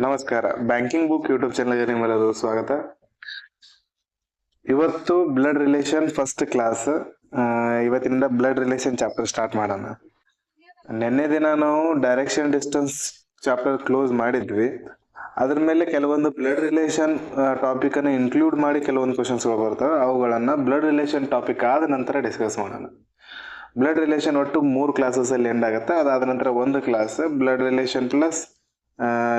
ನಮಸ್ಕಾರ. Banking book YouTube ಚಾನಲ್ಗೆ ನಿಮ್ಮೆಲ್ಲರಿಗೂ ಸ್ವಾಗತ. ಇವತ್ತು ಬ್ಲಡ್ ರಿಲೇಷನ್ ಫಸ್ಟ್ ಕ್ಲಾಸ್. ಇವತ್ತಿನಿಂದ ಬ್ಲಡ್ ರಿಲೇಷನ್ ಚಾಪ್ಟರ್ ಸ್ಟಾರ್ಟ್ ಮಾಡೋಣ. ನಿನ್ನೆ ದಿನ ನಾವು ಡೈರೆಕ್ಷನ್ ಡಿಸ್ಟೆನ್ಸ್ ಚಾಪ್ಟರ್ ಕ್ಲೋಸ್ ಮಾಡಿದ್ವಿ. ಅದ್ರ ಮೇಲೆ ಕೆಲವೊಂದು ಬ್ಲಡ್ ರಿಲೇಷನ್ ಟಾಪಿಕ್ ಅನ್ನು ಇನ್ಕ್ಲೂಡ್ ಮಾಡಿ ಕೆಲವೊಂದು ಕ್ವಶನ್ಸ್ಗಳು ಬರ್ತವೆ. ಅವುಗಳನ್ನ ಬ್ಲಡ್ ರಿಲೇಷನ್ ಟಾಪಿಕ್ ಆದ ನಂತರ ಡಿಸ್ಕಸ್ ಮಾಡೋಣ. ಬ್ಲಡ್ ರಿಲೇಷನ್ ಒಟ್ಟು 3 ಕ್ಲಾಸಸ್ ಅಲ್ಲಿ ಎಂಡ್ ಆಗುತ್ತೆ. ಅದಾದ ನಂತರ ಒಂದು ಕ್ಲಾಸ್ ಬ್ಲಡ್ ರಿಲೇಷನ್ ಪ್ಲಸ್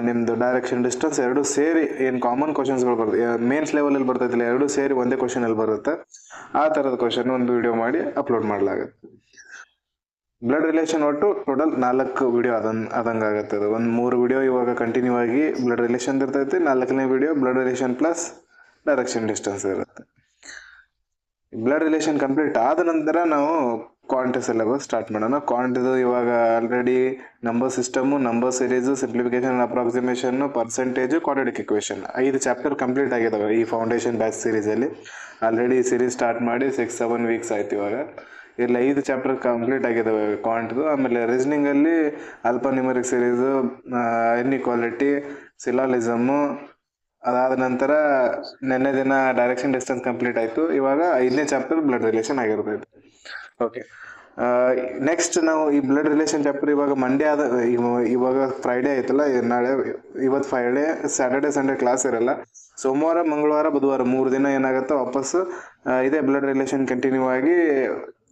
ನಿಮ್ದು ಡೈರೆಕ್ಷನ್ ಡಿಸ್ಟೆನ್ಸ್ ಎರಡು ಸೇರಿ ಏನ್ ಕಾಮನ್ ಕ್ವಶನ್ಸ್ಗಳು ಬರ್ತದೆ, ಮೇನ್ಸ್ ಲೆವೆಲ್ ಅಲ್ಲಿ ಬರ್ತೈತಿಲ್ಲ, ಎರಡು ಸೇರಿ ಒಂದೇ ಕ್ವಶನ್ ಅಲ್ಲಿ ಬರುತ್ತೆ. ಆ ತರದ ಕ್ವಶನ್ ಒಂದು ವಿಡಿಯೋ ಮಾಡಿ ಅಪ್ಲೋಡ್ ಮಾಡಲಾಗುತ್ತೆ. ಬ್ಲಡ್ ರಿಲೇಷನ್ ಒಟ್ಟು ಟೋಟಲ್ 4 ವಿಡಿಯೋ ಆದಂಗಾಗತ್ತೆ. ಅದು ಒಂದು 3 ವಿಡಿಯೋ ಇವಾಗ ಕಂಟಿನ್ಯೂ ಆಗಿ ಬ್ಲಡ್ ರಿಲೇಷನ್ ಇರ್ತೈತಿ. 4ನೇ video blood relation plus direction distance ಇರುತ್ತೆ. ಬ್ಲಡ್ ರಿಲೇಷನ್ ಕಂಪ್ಲೀಟ್ ಆದ ನಂತರ ನಾವು ಕ್ವಾಂಟ್ ಸಿಲೆಬಸ್ ಸ್ಟಾರ್ಟ್ ಮಾಡೋಣ. ಕ್ವಾಂಟ್ದು ಇವಾಗ already number system, number series, simplification, approximation, percentage, quadratic equation 5 chapter complete ಆಗಿದಾವೆ ಈ ಫೌಂಡೇಶನ್ ಬ್ಯಾಚ್ ಸೀರೀಸ್ ಅಲ್ಲಿ. ಆಲ್ರೆಡಿ ಸೀರೀಸ್ ಸ್ಟಾರ್ಟ್ ಮಾಡಿ 6-7 ವೀಕ್ಸ್ ಆಯ್ತು. ಇವಾಗ ಇಲ್ಲಿ 5 ಚಾಪ್ಟರ್ ಕಂಪ್ಲೀಟ್ ಆಗಿದಾವೆ ಕ್ವಾಂಟ್ದು. ಆಮೇಲೆ ರೀಸನಿಂಗ್ ಅಲ್ಲಿ ಅಲ್ಫಾ ನ್ಯೂಮರಿಕ್ ಸೀರೀಸ್, ಇನ್ಇಕ್ವಾಲಿಟಿ, ಸಿಲಾಲಿಸಮ್, ಅದಾದ ನಂತರ ನಿನ್ನೆ ದಿನ ಡೈರೆಕ್ಷನ್ ಡಿಸ್ಟೆನ್ಸ್ ಕಂಪ್ಲೀಟ್ ಆಯ್ತು. ಇವಾಗ 5ನೇ ಚಾಪ್ಟರ್ ಬ್ಲಡ್ ರಿಲೇಷನ್ ಆಗಿರ್ತೈತೆ. ಓಕೆ, ನೆಕ್ಸ್ಟ್ ನಾವು ಈ ಬ್ಲಡ್ ರಿಲೇಷನ್ ಚಾಪ್ಟರ್ ಇವಾಗ ಮಂಡೇ ಇವಾಗ ಫ್ರೈಡೇ ಆಯ್ತಲ್ಲ, ನಾಳೆ ಇವತ್ತು ಫ್ರೈಡೇ, ಸ್ಯಾಟರ್ಡೆ ಸಂಡೇ ಕ್ಲಾಸ್ ಇರಲ್ಲ. ಸೋಮವಾರ, ಮಂಗಳವಾರ, ಬುಧವಾರ 3 ದಿನ ಏನಾಗುತ್ತೆ ವಾಪಸ್ ಇದೇ ಬ್ಲಡ್ ರಿಲೇಷನ್ ಕಂಟಿನ್ಯೂ ಆಗಿ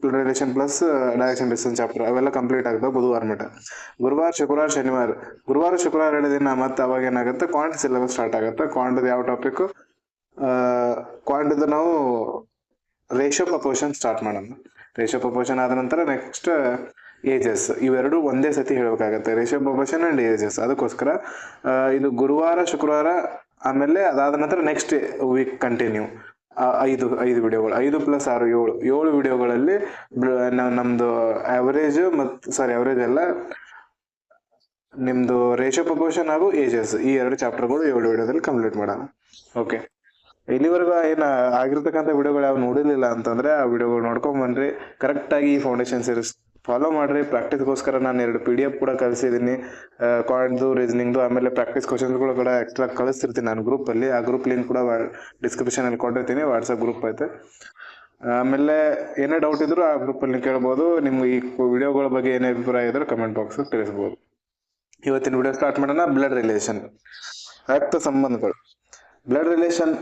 blood relation plus direction distance chapter ಅವೆಲ್ಲ ಕಂಪ್ಲೀಟ್ ಆಗ್ತಾವೆ ಬುಧವಾರ ಮಟ್ಟ. ಗುರುವಾರ, ಶುಕ್ರವಾರ, ಶನಿವಾರ, ಗುರುವಾರ ಶುಕ್ರವಾರ 2 ದಿನ ಮತ್ತೆ ಅವಾಗ ಏನಾಗುತ್ತೆ ಕ್ವಾಂಟ್ ಸಿಲೆಬಸ್ ಸ್ಟಾರ್ಟ್ ಆಗುತ್ತೆ. ಕ್ವಾಂಟ್ದು ಯಾವ ಟಾಪಿಕ್, ಕ್ವಾಂಟ್ದು ನಾವು ರೇಷಿಯೋ ಪ್ರಪೋರ್ಷನ್ ಸ್ಟಾರ್ಟ್ ಮಾಡೋಣ. ರೇಷಿಯೋ ಪ್ರಪೋರ್ಷನ್ ಆದ ನಂತರ ನೆಕ್ಸ್ಟ್ ಏಜಸ್, ಇವೆರಡು ಒಂದೇ ಸತಿ ಹೇಳ್ಬೇಕಾಗತ್ತೆ, ರೇಷಿಯೋ ಪ್ರಪೋರ್ಷನ್ ಅಂಡ್ ಏಜಸ್. ಅದಕ್ಕೋಸ್ಕರ ಇದು ಗುರುವಾರ, ಶುಕ್ರವಾರ, ಆಮೇಲೆ ಅದಾದ ನಂತರ ನೆಕ್ಸ್ಟ್ ವೀಕ್ ಕಂಟಿನ್ಯೂ 5 ವಿಡಿಯೋಗಳು, 5 + 6 7 ವಿಡಿಯೋಗಳಲ್ಲಿ ನಮ್ದು ಆವರೇಜ್ ಆವರೇಜ್ ಅಲ್ಲ, ನಿಮ್ದು ರೇಷಿಯೋ ಪ್ರಪೋರ್ಷನ್ ಹಾಗೂ ಏಜಸ್ ಈ 2 ಚಾಪ್ಟರ್ಗಳು 7 ವಿಡಿಯೋದಲ್ಲಿ ಕಂಪ್ಲೀಟ್ ಮಾಡೋಣ. ಓಕೆ, ಇಲ್ಲಿವರೆಗೂ ಏನ ಆಗಿರ್ತಕ್ಕಂಥ ವಿಡಿಯೋಗಳು ಯಾವ ನೋಡಿರ್ಲಿಲ್ಲ ಅಂತಂದ್ರೆ ಆ ವಿಡಿಯೋಗಳು ನೋಡ್ಕೊಂಡ್ ಬನ್ರಿ. ಕರೆಕ್ಟ್ ಆಗಿ ಈ ಫೌಂಡೇಶನ್ ಸೀರೀಸ್ ಫಾಲೋ ಮಾಡ್ರಿ. ಪ್ರಾಕ್ಟೀಸ್ಗೋಸ್ಕರ ನಾನು 2 PDF ಕೂಡ ಕಳಿಸಿದ್ದೀನಿ, ಕ್ವಾಂಟ್ದು, ರೀಸನಿಂಗ್ದು, ಆಮೇಲೆ ಪ್ರಾಕ್ಟೀಸ್ ಕ್ವಶನ್ಸ್ಗಳು ಕೂಡ ಎಕ್ಸ್ಟ್ರಾ ಕಳಿಸ್ತಿರ್ತೀನಿ ನಾನು ಗ್ರೂಪ್ ಅಲ್ಲಿ. ಆ ಗ್ರೂಪ್ ಲಿಂಕ್ ಕೂಡ ಡಿಸ್ಕ್ರಿಪ್ಷನ್ ಅಲ್ಲಿ ಕೊಟ್ಟಿರ್ತೀನಿ, ವಾಟ್ಸಪ್ ಗ್ರೂಪ್ ಐತೆ. ಆಮೇಲೆ ಏನೇ ಡೌಟ್ ಇದ್ರು ಆ ಗ್ರೂಪ್ ಅಲ್ಲಿ ಕೇಳ್ಬೋದು. ನಿಮ್ಗೆ ಈ ವಿಡಿಯೋಗಳ ಬಗ್ಗೆ ಏನೇ ಅಭಿಪ್ರಾಯ ಇದ್ರೆ ಕಮೆಂಟ್ ಬಾಕ್ಸ್ ತಿಳಿಸ್ಬೋದು. ಇವತ್ತಿನ ವಿಡಿಯೋ ಸ್ಟಾರ್ಟ್ ಮಾಡೋಣ. ಬ್ಲಡ್ ರಿಲೇಷನ್, ರಕ್ತ ಸಂಬಂಧಗಳು. ಬ್ಲಡ್ ರಿಲೇಷನ್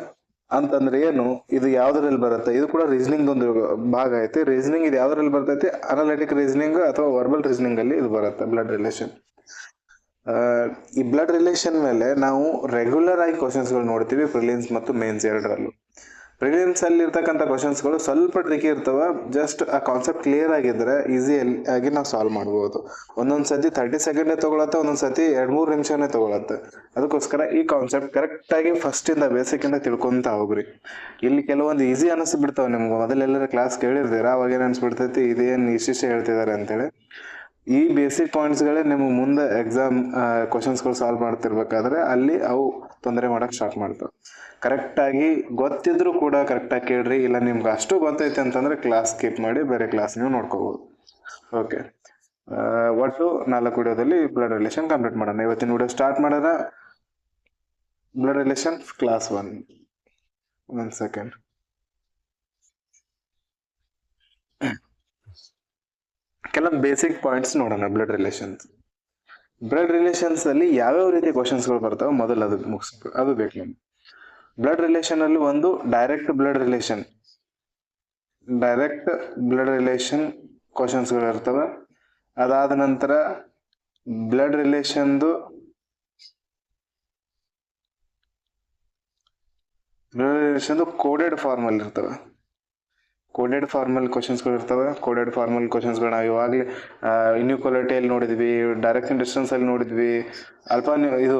ಅಂತಂದ್ರೆ ಏನು, ಇದು ಯಾವ್ದ್ರಲ್ಲಿ ಬರುತ್ತೆ, ಇದು ಕೂಡ ರೀಸನಿಂಗ್ ಒಂದು ಭಾಗ ಐತಿ. ರೀಸನಿಂಗ್ ಇದು ಯಾವ್ದ್ರಲ್ಲಿ ಬರ್ತೈತಿ, ಅನಾಲಿಟಿಕ್ ರೀಸನಿಂಗ್ ಅಥವಾ ವರ್ಬಲ್ ರೀಸನಿಂಗ್ ಅಲ್ಲಿ ಇದು ಬರುತ್ತೆ ಬ್ಲಡ್ ರಿಲೇಷನ್. ಈ ಬ್ಲಡ್ ರಿಲೇಷನ್ ಮೇಲೆ ನಾವು ರೆಗ್ಯುಲರ್ ಆಗಿ ಕ್ವಶನ್ಸ್ಗಳು ನೋಡ್ತೀವಿ, ಪ್ರಿಲಿಮ್ಸ್ ಮತ್ತು ಮೇನ್ಸ್ ಎರಡರಲ್ಲೂ. ಪ್ರಿಲಿಮ್ಸ್ ಅಲ್ಲಿ ಇರ್ತಕ್ಕಂಥ ಕ್ವಶನ್ಸ್ಗಳು ಸ್ವಲ್ಪ ಟ್ರಿಕಿ ಇರ್ತವ. ಜಸ್ಟ್ ಆ ಕಾನ್ಸೆಪ್ಟ್ ಕ್ಲಿಯರ್ ಆಗಿದ್ರೆ ಈಸಿ ಆಗಿ ನಾವು ಸಾಲ್ವ್ ಮಾಡ್ಬೋದು. ಒಂದೊಂದ್ಸತಿ 30 ಸೆಕೆಂಡ್ ತಗೊಳತ್ತೆ, ಒಂದೊಂದ್ಸತಿ 2-3 ನಿಮಿಷನೇ ತಗೊಳತ್ತೆ. ಅದಕ್ಕೋಸ್ಕರ ಈ ಕಾನ್ಸೆಪ್ಟ್ ಕರೆಕ್ಟ್ ಆಗಿ ಫಸ್ಟ್ ಇಂದ ಬೇಸಿಕ್ ಇಂದ ತಿಳ್ಕೊಂತ ಹೋಗ್ರಿ. ಇಲ್ಲಿ ಕೆಲವೊಂದು ಈಸಿ ಅನಿಸ್ಬಿಡ್ತಾವ ನಿಮ್ಗೆ. ಮೊದಲೆಲ್ಲರ ಕ್ಲಾಸ್ ಕೇಳಿರ್ತೀರ, ಅವಾಗ ಏನ್ ಅನ್ಸ್ಬಿಡ್ತೈತಿ, ಇದೇನ್ ಇಷ್ಟಿಷ್ಟೇ ಹೇಳ್ತಿದಾರೆ ಅಂತೇಳಿ. ಈ ಬೇಸಿಕ್ ಪಾಯಿಂಟ್ಸ್ ಗಳೇ ನಿಮ್ಗೆ ಮುಂದೆ ಎಕ್ಸಾಮ್ ಕ್ವಶನ್ಸ್ಗಳು ಸಾಲ್ವ್ ಮಾಡ್ತಿರ್ಬೇಕಾದ್ರೆ ಅಲ್ಲಿ ಅವು ತೊಂದರೆ ಮಾಡಕ್ ಸ್ಟಾರ್ಟ್ ಮಾಡ್ತಾವೆ. ಕರೆಕ್ಟ್ ಆಗಿ ಗೊತ್ತಿದ್ರು ಕೂಡ ಕರೆಕ್ಟ್ ಆಗಿ ಕೇಳ್ರಿ. ಇಲ್ಲ ನಿಮ್ಗೆ ಅಷ್ಟು ಗೊತ್ತೈತೆ ಅಂತಂದ್ರೆ ಕ್ಲಾಸ್ ಸ್ಕಿಪ್ ಮಾಡಿ ಬೇರೆ ಕ್ಲಾಸ್ ನೀವು ನೋಡ್ಕೋಬಹುದು. ಓಕೆ, ಒಟ್ಟು 4 ವಿಡಿಯೋದಲ್ಲಿ ಬ್ಲಡ್ ರಿಲೇಷನ್ ಕಂಪ್ಲೀಟ್ ಮಾಡೋಣ. ಇವತ್ತಿನ ವಿಡಿಯೋ ಸ್ಟಾರ್ಟ್ ಮಾಡೋಣ. Blood relation class 1. 1 ಸೆಕೆಂಡ್. ಕೆಲವೊಂದು ಬೇಸಿಕ್ ಪಾಯಿಂಟ್ಸ್ ನೋಡೋಣ. ಬ್ಲಡ್ ರಿಲೇಷನ್ಸ್ ಅಲ್ಲಿ ಯಾವ್ಯಾವ ರೀತಿ ಕ್ವಶನ್ಸ್ಗಳು ಬರ್ತಾವೆ ಮೊದಲು ಅದು ಮುಗಿಸ್ಬೇಕು, ಅದು ಬೇಕು ನಮ್ಗೆ. ಬ್ಲಡ್ ರಿಲೇಷನ್ ಅಲ್ಲಿ ಒಂದು ಡೈರೆಕ್ಟ್ ಬ್ಲಡ್ ರಿಲೇಷನ್ ಕ್ವಶನ್ಸ್ಗಳು ಇರ್ತವೆ. ಅದಾದ ನಂತರ ಬ್ಲಡ್ ರಿಲೇಷನ್ದು ಕೋಡೆಡ್ ಫಾರ್ಮಲ್ ಇರ್ತವೆ. ಕೋಡೆಡ್ ಫಾರ್ಮಲ್ ಕ್ವಶನ್ಸ್ಗಳು ಇರ್ತವೆ. ಕೋಡೆಡ್ ಫಾರ್ಮಲ್ ಕ್ವಶನ್ಸ್ಗಳು ನಾವು ಇವಾಗಲೇ ಇನ್ಇಕ್ವಾಲಿಟಿಯಲ್ಲಿ ನೋಡಿದ್ವಿ, ಡೈರೆಕ್ಷನ್ ಡಿಸ್ಟೆನ್ಸ್ ಅಲ್ಲಿ ನೋಡಿದ್ವಿ, ಇದು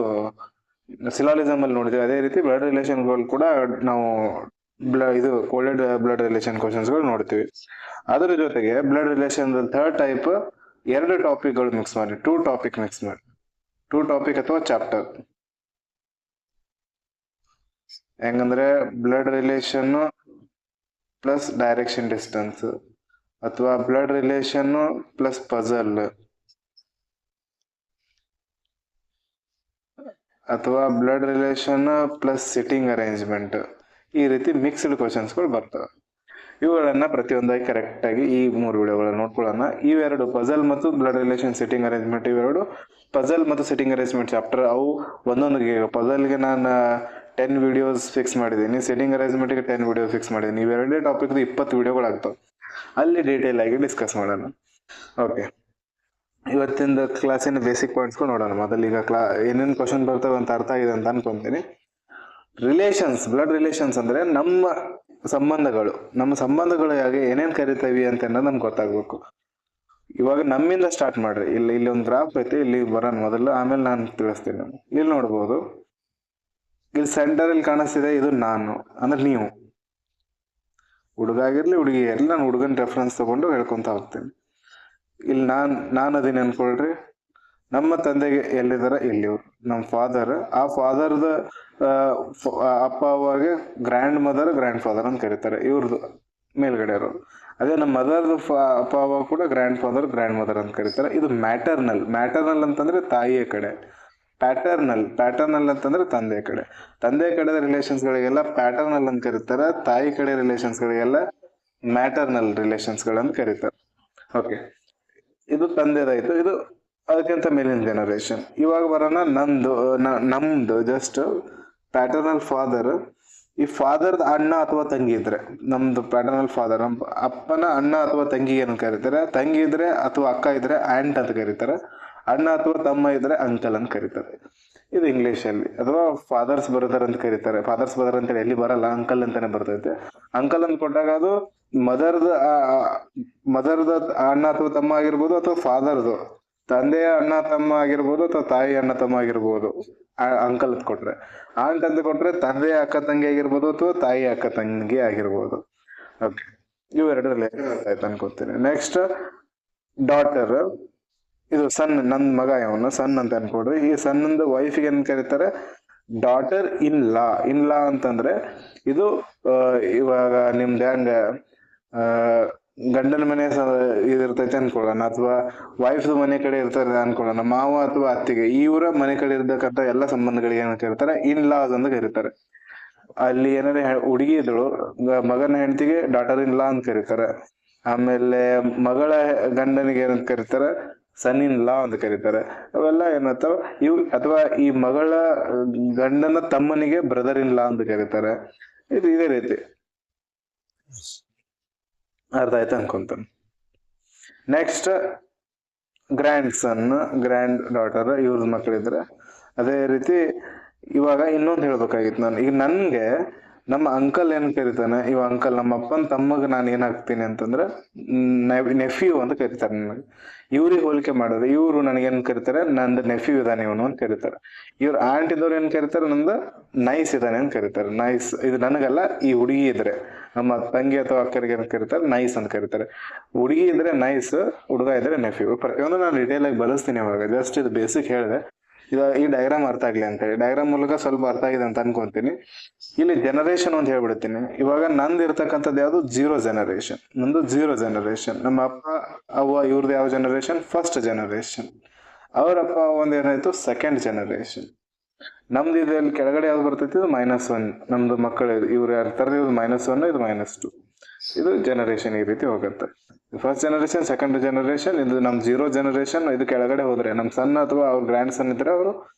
ಸಿಲಾಲಿಸಮ್ ಅಲ್ಲಿ ನೋಡಿದ್ವಿ. ಅದೇ ರೀತಿ ಬ್ಲಡ್ ರಿಲೇಷನ್ಗಳು ಕೂಡ ನಾವು ಕೋಡೆಡ್ ಬ್ಲಡ್ ರಿಲೇಷನ್ ಕ್ವಶನ್ಸ್ಗಳು ನೋಡ್ತೀವಿ. ಅದರ ಜೊತೆಗೆ ಬ್ಲಡ್ ರಿಲೇಷನ್ 3rd ಟೈಪ್ 2 ಟಾಪಿಕ್ಗಳು ಮಿಕ್ಸ್ ಮಾಡಿ, 2 ಟಾಪಿಕ್ ಅಥವಾ ಚಾಪ್ಟರ್. ಹೆಂಗಂದ್ರೆ blood relation plus direction distance, ಅಥವಾ ಬ್ಲಡ್ ರಿಲೇಷನ್ ಪ್ಲಸ್ ಪಜಲ್, ಅಥವಾ blood relation plus sitting arrangement, ಈ ರೀತಿ ಮಿಕ್ಸ್ಡ್ ಕ್ವಶನ್ಸ್ಗಳು ಬರ್ತವೆ. ಇವುಗಳನ್ನ ಪ್ರತಿಯೊಂದಾಗಿ ಕರೆಕ್ಟಾಗಿ ಈ 3 ವಿಡಿಯೋಗಳನ್ನ ನೋಡ್ಕೊಳ್ಳೋಣ. ಇವೆರಡು ಪಜಲ್ ಮತ್ತು ಬ್ಲಡ್ ರಿಲೇಷನ್ ಸಿಟ್ಟಿಂಗ್ ಅರೇಂಜ್ಮೆಂಟ್, ಇವೆರಡು ಪಜಲ್ ಮತ್ತು ಸಿಟ್ಟಿಂಗ್ ಅರೇಂಜ್ಮೆಂಟ್ ಚಾಪ್ಟರ್. ಅವು ಒಂದೊಂದಿಗೆ ಪಜಲ್ಗೆ ನಾನು 10 ವಿಡಿಯೋಸ್ ಫಿಕ್ಸ್ ಮಾಡಿದ್ದೀನಿ, ಸಿಟ್ಟಿಂಗ್ ಅರೇಂಜ್ಮೆಂಟ್ಗೆ 10 ವಿಡಿಯೋ ಫಿಕ್ಸ್ ಮಾಡಿದ್ದೀನಿ. ಇವೆರಡೇ ಟಾಪಿಕ್ದು 20 ವಿಡಿಯೋಗಳಾಗ್ತವೆ. ಅಲ್ಲಿ ಡೀಟೇಲ್ ಆಗಿ ಡಿಸ್ಕಸ್ ಮಾಡೋಣ. ಓಕೆ, ಇವತ್ತಿನ ಕ್ಲಾಸಿನ ಬೇಸಿಕ್ ಪಾಯಿಂಟ್ಸ್ಗಳು ನೋಡೋಣ. ಮೊದಲು ಈಗ ಏನೇನು ಕ್ವಶನ್ ಬರ್ತವೆ ಅಂತ ಅರ್ಥ ಆಗಿದೆ ಅಂತ ಅನ್ಕೊಂತೀನಿ. ರಿಲೇಷನ್ಸ್, ಬ್ಲಡ್ ರಿಲೇಷನ್ಸ್ ಅಂದ್ರೆ ನಮ್ಮ ಸಂಬಂಧಗಳು ಹೇಗೆ ಏನೇನು ಕರಿತೀವಿ ಅಂತ ಅನ್ನೋದು ನಮ್ಗೆ ಗೊತ್ತಾಗ್ಬೇಕು. ಇವಾಗ ನಮ್ಮಿಂದ ಸ್ಟಾರ್ಟ್ ಮಾಡ್ರಿ. ಇಲ್ಲಿ ಒಂದು ಗ್ರಾಫ್ ಐತಿ, ಇಲ್ಲಿ ಬರೋಣ ಮೊದಲು, ಆಮೇಲೆ ನಾನು ತಿಳಿಸ್ತೀನಿ. ಇಲ್ಲಿ ನೋಡ್ಬೋದು, ಇಲ್ಲಿ ಸೆಂಟರ್ ಇಲ್ಲಿ ಕಾಣಿಸ್ತಿದೆ, ಇದು ನಾನು ಅಂದ್ರೆ ನೀವು. ಹುಡುಗ ಆಗಿರ್ಲಿ ಹುಡುಗಿ ಆಗಿರ್ಲಿ, ನಾನು ಹುಡುಗನ ರೆಫರೆನ್ಸ್ ತಗೊಂಡು ಹೇಳ್ಕೊಂತ ಹೋಗ್ತೀನಿ. ಇಲ್ಲಿ ನಾನು ಅದನ್ನ ಅನ್ಕೊಳ್ರಿ. ನಮ್ಮ ತಂದೆಗೆ ಎಲ್ಲಿದಾರ ಇಲ್ಲಿವ್ರು, ನಮ್ಮ ಫಾದರ್. ಆ ಫಾದರ್ದ ಅಪ್ಪ ಅವಾಗೆ ಗ್ರ್ಯಾಂಡ್ ಫಾದರ್ ಅಂತ ಕರೀತಾರೆ, ಇವ್ರದ್ದು ಮೇಲ್ಗಡೆ ಇರೋರು. ಅದೇ ನಮ್ಮ ಮದರ್ದು ಅಪ್ಪ ಅವ ಕೂಡ ಗ್ರ್ಯಾಂಡ್ ಮದರ್ ಅಂತ ಕರೀತಾರೆ. ಇದು ಮ್ಯಾಟರ್ನಲ್ ಅಂತಂದ್ರೆ ತಾಯಿಯ ಕಡೆ. ಪ್ಯಾಟರ್ನಲ್ ಅಂತಂದ್ರೆ ತಂದೆ ಕಡೆದ ರಿಲೇಷನ್ಸ್ಗಳಿಗೆಲ್ಲ ಪ್ಯಾಟರ್ನಲ್ ಅಂತ ಕರೀತಾರೆ. ತಾಯಿ ಕಡೆ ರಿಲೇಷನ್ಸ್ಗಳಿಗೆಲ್ಲ ಮ್ಯಾಟರ್ನಲ್ ರಿಲೇಷನ್ಸ್ಗಳಂತ ಕರೀತಾರೆ. ಓಕೆ, ಇದು ತಂದೆದಾಯ್ತು. ಇದು ಅದಕ್ಕಿಂತ ಮೇಲಿನ ಜನರೇಷನ್. ಇವಾಗ ಬರೋಣ ನಮ್ದು ಜಸ್ಟ್ ಪ್ಯಾಟರ್ನಲ್ ಫಾದರ್. ಈ ಫಾದರ್ದ ಅಣ್ಣ ಅಥವಾ ತಂಗಿ ಇದ್ರೆ, ನಮ್ದು ಪ್ಯಾಟರ್ನಲ್ ಫಾದರ್, ನಮ್ಮ ಅಪ್ಪನ ಅಣ್ಣ ಅಥವಾ ತಂಗಿ ಏನು ಕರೀತಾರೆ. ತಂಗಿ ಇದ್ರೆ ಅಥವಾ ಅಕ್ಕ ಇದ್ರೆ ಆಂಟ್ ಅಂತ ಕರೀತಾರೆ. ಅಣ್ಣ ಅಥವಾ ತಮ್ಮ ಇದ್ರೆ ಅಂಕಲ್ ಅಂತ ಕರೀತಾರೆ. ಇದು ಇಂಗ್ಲಿಷ್ ಅಲ್ಲಿ. ಅಥವಾ ಫಾದರ್ಸ್ ಬ್ರದರ್ ಅಂತ ಕರೀತಾರೆ. ಫಾದರ್ಸ್ ಬ್ರದರ್ ಅಂತ ಎಲ್ಲಿ ಬರಲ್ಲ, ಅಂಕಲ್ ಅಂತಾನೆ ಬರ್ತೈತೆ. ಅಂಕಲ್ ಅಂತ ಕೊಟ್ಟಾಗ ಅದು ಮದರ್ದ ಅಣ್ಣ ಅಥವಾ ತಮ್ಮ ಆಗಿರ್ಬೋದು, ಅಥವಾ ಫಾದರ್ದು ತಂದೆಯ ಅಣ್ಣ ತಮ್ಮ ಆಗಿರ್ಬೋದು, ಅಥವಾ ತಾಯಿ ಅಣ್ಣ ತಮ್ಮ ಆಗಿರ್ಬೋದು. ಅಂಕಲ್ ಅಂತ ಕೊಟ್ರೆ, ಆಂಟ್ ಅಂತ ಕೊಟ್ರೆ ತಂದೆಯ ಅಕ್ಕ ತಂಗಿ ಆಗಿರ್ಬೋದು, ಅಥವಾ ತಾಯಿ ಅಕ್ಕ ತಂಗಿ ಆಗಿರ್ಬೋದು. ಓಕೆ, ಇವೆರಡು ರಿಲೇಷನ್ ಆಯ್ತು ಅನ್ಕೋತೀನಿ. Next daughter. ಇದು ಸನ್, ನನ್ನ ಮಗ ಇವನು ಸನ್ ಅಂತ ಅನ್ಕೊಡ್ರಿ. ಈ ಸನ್ನಂದು ವೈಫಿಗೆ ಏನ್ ಕರೀತಾರೆ, ಡಾಟರ್ ಇನ್ ಲಾ ಅಂತಂದ್ರೆ ಇದು ಇವಾಗ ನಿಮ್ದು ಹೆಂಗ ಗಂಡನ ಮನೆ ಇದಿರ್ತೈತೆ ಅನ್ಕೊಳ್ಳೋಣ, ಅಥವಾ ವೈಫ್ದು ಮನೆ ಕಡೆ ಇರ್ತಾರೆ ಅನ್ಕೊಳ್ಳೋಣ. ಮಾವ ಅಥವಾ ಅತ್ತಿಗೆ, ಇವರ ಮನೆ ಕಡೆ ಇರ್ತಕ್ಕಂಥ ಎಲ್ಲ ಸಂಬಂಧಗಳಿಗೆ ಏನ್ ಕರೀತಾರೆ, ಇನ್ ಲಾಸ್ ಅಂತ ಕರೀತಾರೆ. ಅಲ್ಲಿ ಏನಾದ್ರೆ ಹುಡುಗಿ ಇದ್ದಳು, ಮಗನ ಹೆಂಡತಿಗೆ ಡಾಟರ್ ಇನ್ ಲಾ ಅಂತ ಕರೀತಾರೆ. ಆಮೇಲೆ ಮಗಳ ಗಂಡನಿಗೆ ಏನಂತ ಕರೀತಾರೆ, ಸನ್ ಇನ್ ಲಾ ಅಂತ ಕರೀತಾರೆ. ಅವೆಲ್ಲ ಏನತ್ತಾವ ಇವು. ಅಥವಾ ಈ ಮಗಳ ಗಂಡನ ತಮ್ಮನಿಗೆ ಬ್ರದರ್ ಇನ್ ಲಾ ಅಂತ ಕರೀತಾರೆ. ಇದು ಇದೇ ರೀತಿ. ಅರ್ಥ ಆಯ್ತು ಅನ್ಕೊಂತಾನೆ. ನೆಕ್ಸ್ಟ್ ಗ್ರ್ಯಾಂಡ್ ಸನ್, ಗ್ರ್ಯಾಂಡ್ ಡಾಟರ್, ಇವ್ರ ಮಕ್ಕಳಿದ್ರೆ. ಅದೇ ರೀತಿ ಇವಾಗ ಇನ್ನೊಂದು ಹೇಳ್ಬೇಕಾಗಿತ್ತು ನಾನು. ಈಗ ನನ್ಗೆ ನಮ್ಮ ಅಂಕಲ್ ಏನ್ ಕರೀತಾನೆ, ಇವ ಅಂಕಲ್ ನಮ್ಮ ಅಪ್ಪನ ತಮ್ಮಗ ನಾನು ಏನಾಗ್ತೀನಿ ಅಂತಂದ್ರೆ ನೆಫ್ಯೂ ಅಂತ ಕರೀತಾರೆ ನನಗೆ. ಇವ್ರಿಗೆ ಹೋಲಿಕೆ ಮಾಡಿದ್ರೆ ಇವ್ರು ನನಗೇನ್ ಕರೀತಾರೆ, ನಂದು ನೆಫ್ಯೂ ಇದಾನೆ ಇವನು ಅಂತ ಕರೀತಾರೆ. ಇವ್ರ ಆಂಟ್ ಇದ್ದವ್ರು ಏನ್ ಕರೀತಾರೆ, ನಂದು ನೈಸ್ ಇದಾನೆ ಅಂತ ಕರೀತಾರೆ. ನೈಸ್ ಇದು ನನಗಲ್ಲ, ಈ ಹುಡುಗಿ ಇದ್ರೆ ನಮ್ಮ ತಂಗಿ ಅಥವಾ ಅಕ್ಕರಿಗೆ ಏನ್ ಕರೀತಾರೆ, ನೈಸ್ ಅಂತ ಕರೀತಾರೆ. ಹುಡುಗಿ ಇದ್ರೆ ನೈಸ್, ಹುಡುಗ ಇದ್ರೆ ನೆಫ್ಯೂ. ಪ್ರತಿಯೊಂದು ನಾನು ಡಿಟೇಲ್ ಆಗಿ ಬಳಸ್ತೀನಿ. ಅವಾಗ ಜಸ್ಟ್ ಇದು ಬೇಸಿಕ್ ಹೇಳಿದೆ. ಈ ಡಯಾಗ್ರಾಮ್ ಅರ್ಥ ಆಗ್ಲಿ ಅಂತ ಹೇಳಿ, ಡಯಾಗ್ರಾಮ್ ಮೂಲಕ ಸ್ವಲ್ಪ ಅರ್ಥ ಆಗಿದೆ ಅಂತ ಅನ್ಕೊಂತೀನಿ. ಇಲ್ಲಿ ಜನರೇಷನ್ ಅಂತ ಹೇಳ್ಬಿಡ್ತೀನಿ. ಇವಾಗ ನಂದು ಇರ್ತಕ್ಕಂಥದ್ದು ಯಾವ್ದು, ಜೀರೋ ಜನರೇಷನ್. ನಂದು ಜೀರೋ ಜನರೇಷನ್. ನಮ್ಮ ಅಪ್ಪ ಅವ್ವ ಇವ್ರದ್ದು ಯಾವ ಜನರೇಷನ್, ಫಸ್ಟ್ ಜನರೇಷನ್. ಅವರಪ್ಪ ಒಂದ್ ಏನಾಯ್ತು, ಸೆಕೆಂಡ್ ಜನರೇಷನ್. ನಮ್ದು ಇದ್ರಲ್ಲಿ ಕೆಳಗಡೆ ಯಾವ್ದು ಬರ್ತೈತಿ, ಇದು -1. ನಮ್ದು ಮಕ್ಕಳು ಇವ್ರು ಇರ್ತಾರೆ, ಇದು -1, ಇದು -2. ಇದು ಜನರೇಷನ್ ಈ ರೀತಿ ಹೋಗುತ್ತೆ. ಫಸ್ಟ್ ಜನರೇಷನ್, ಸೆಕೆಂಡ್ ಜನರೇಷನ್, ಇದು ನಮ್ ಜೀರೋ ಜನರೇಷನ್. ಇದು ಕೆಳಗಡೆ ಹೋದ್ರೆ ನಮ್ ಸನ್ ಅಥವಾ ಅವ್ರ ಗ್ರ್ಯಾಂಡ್ ಸನ್ ಇದ್ರೆ ಅವರು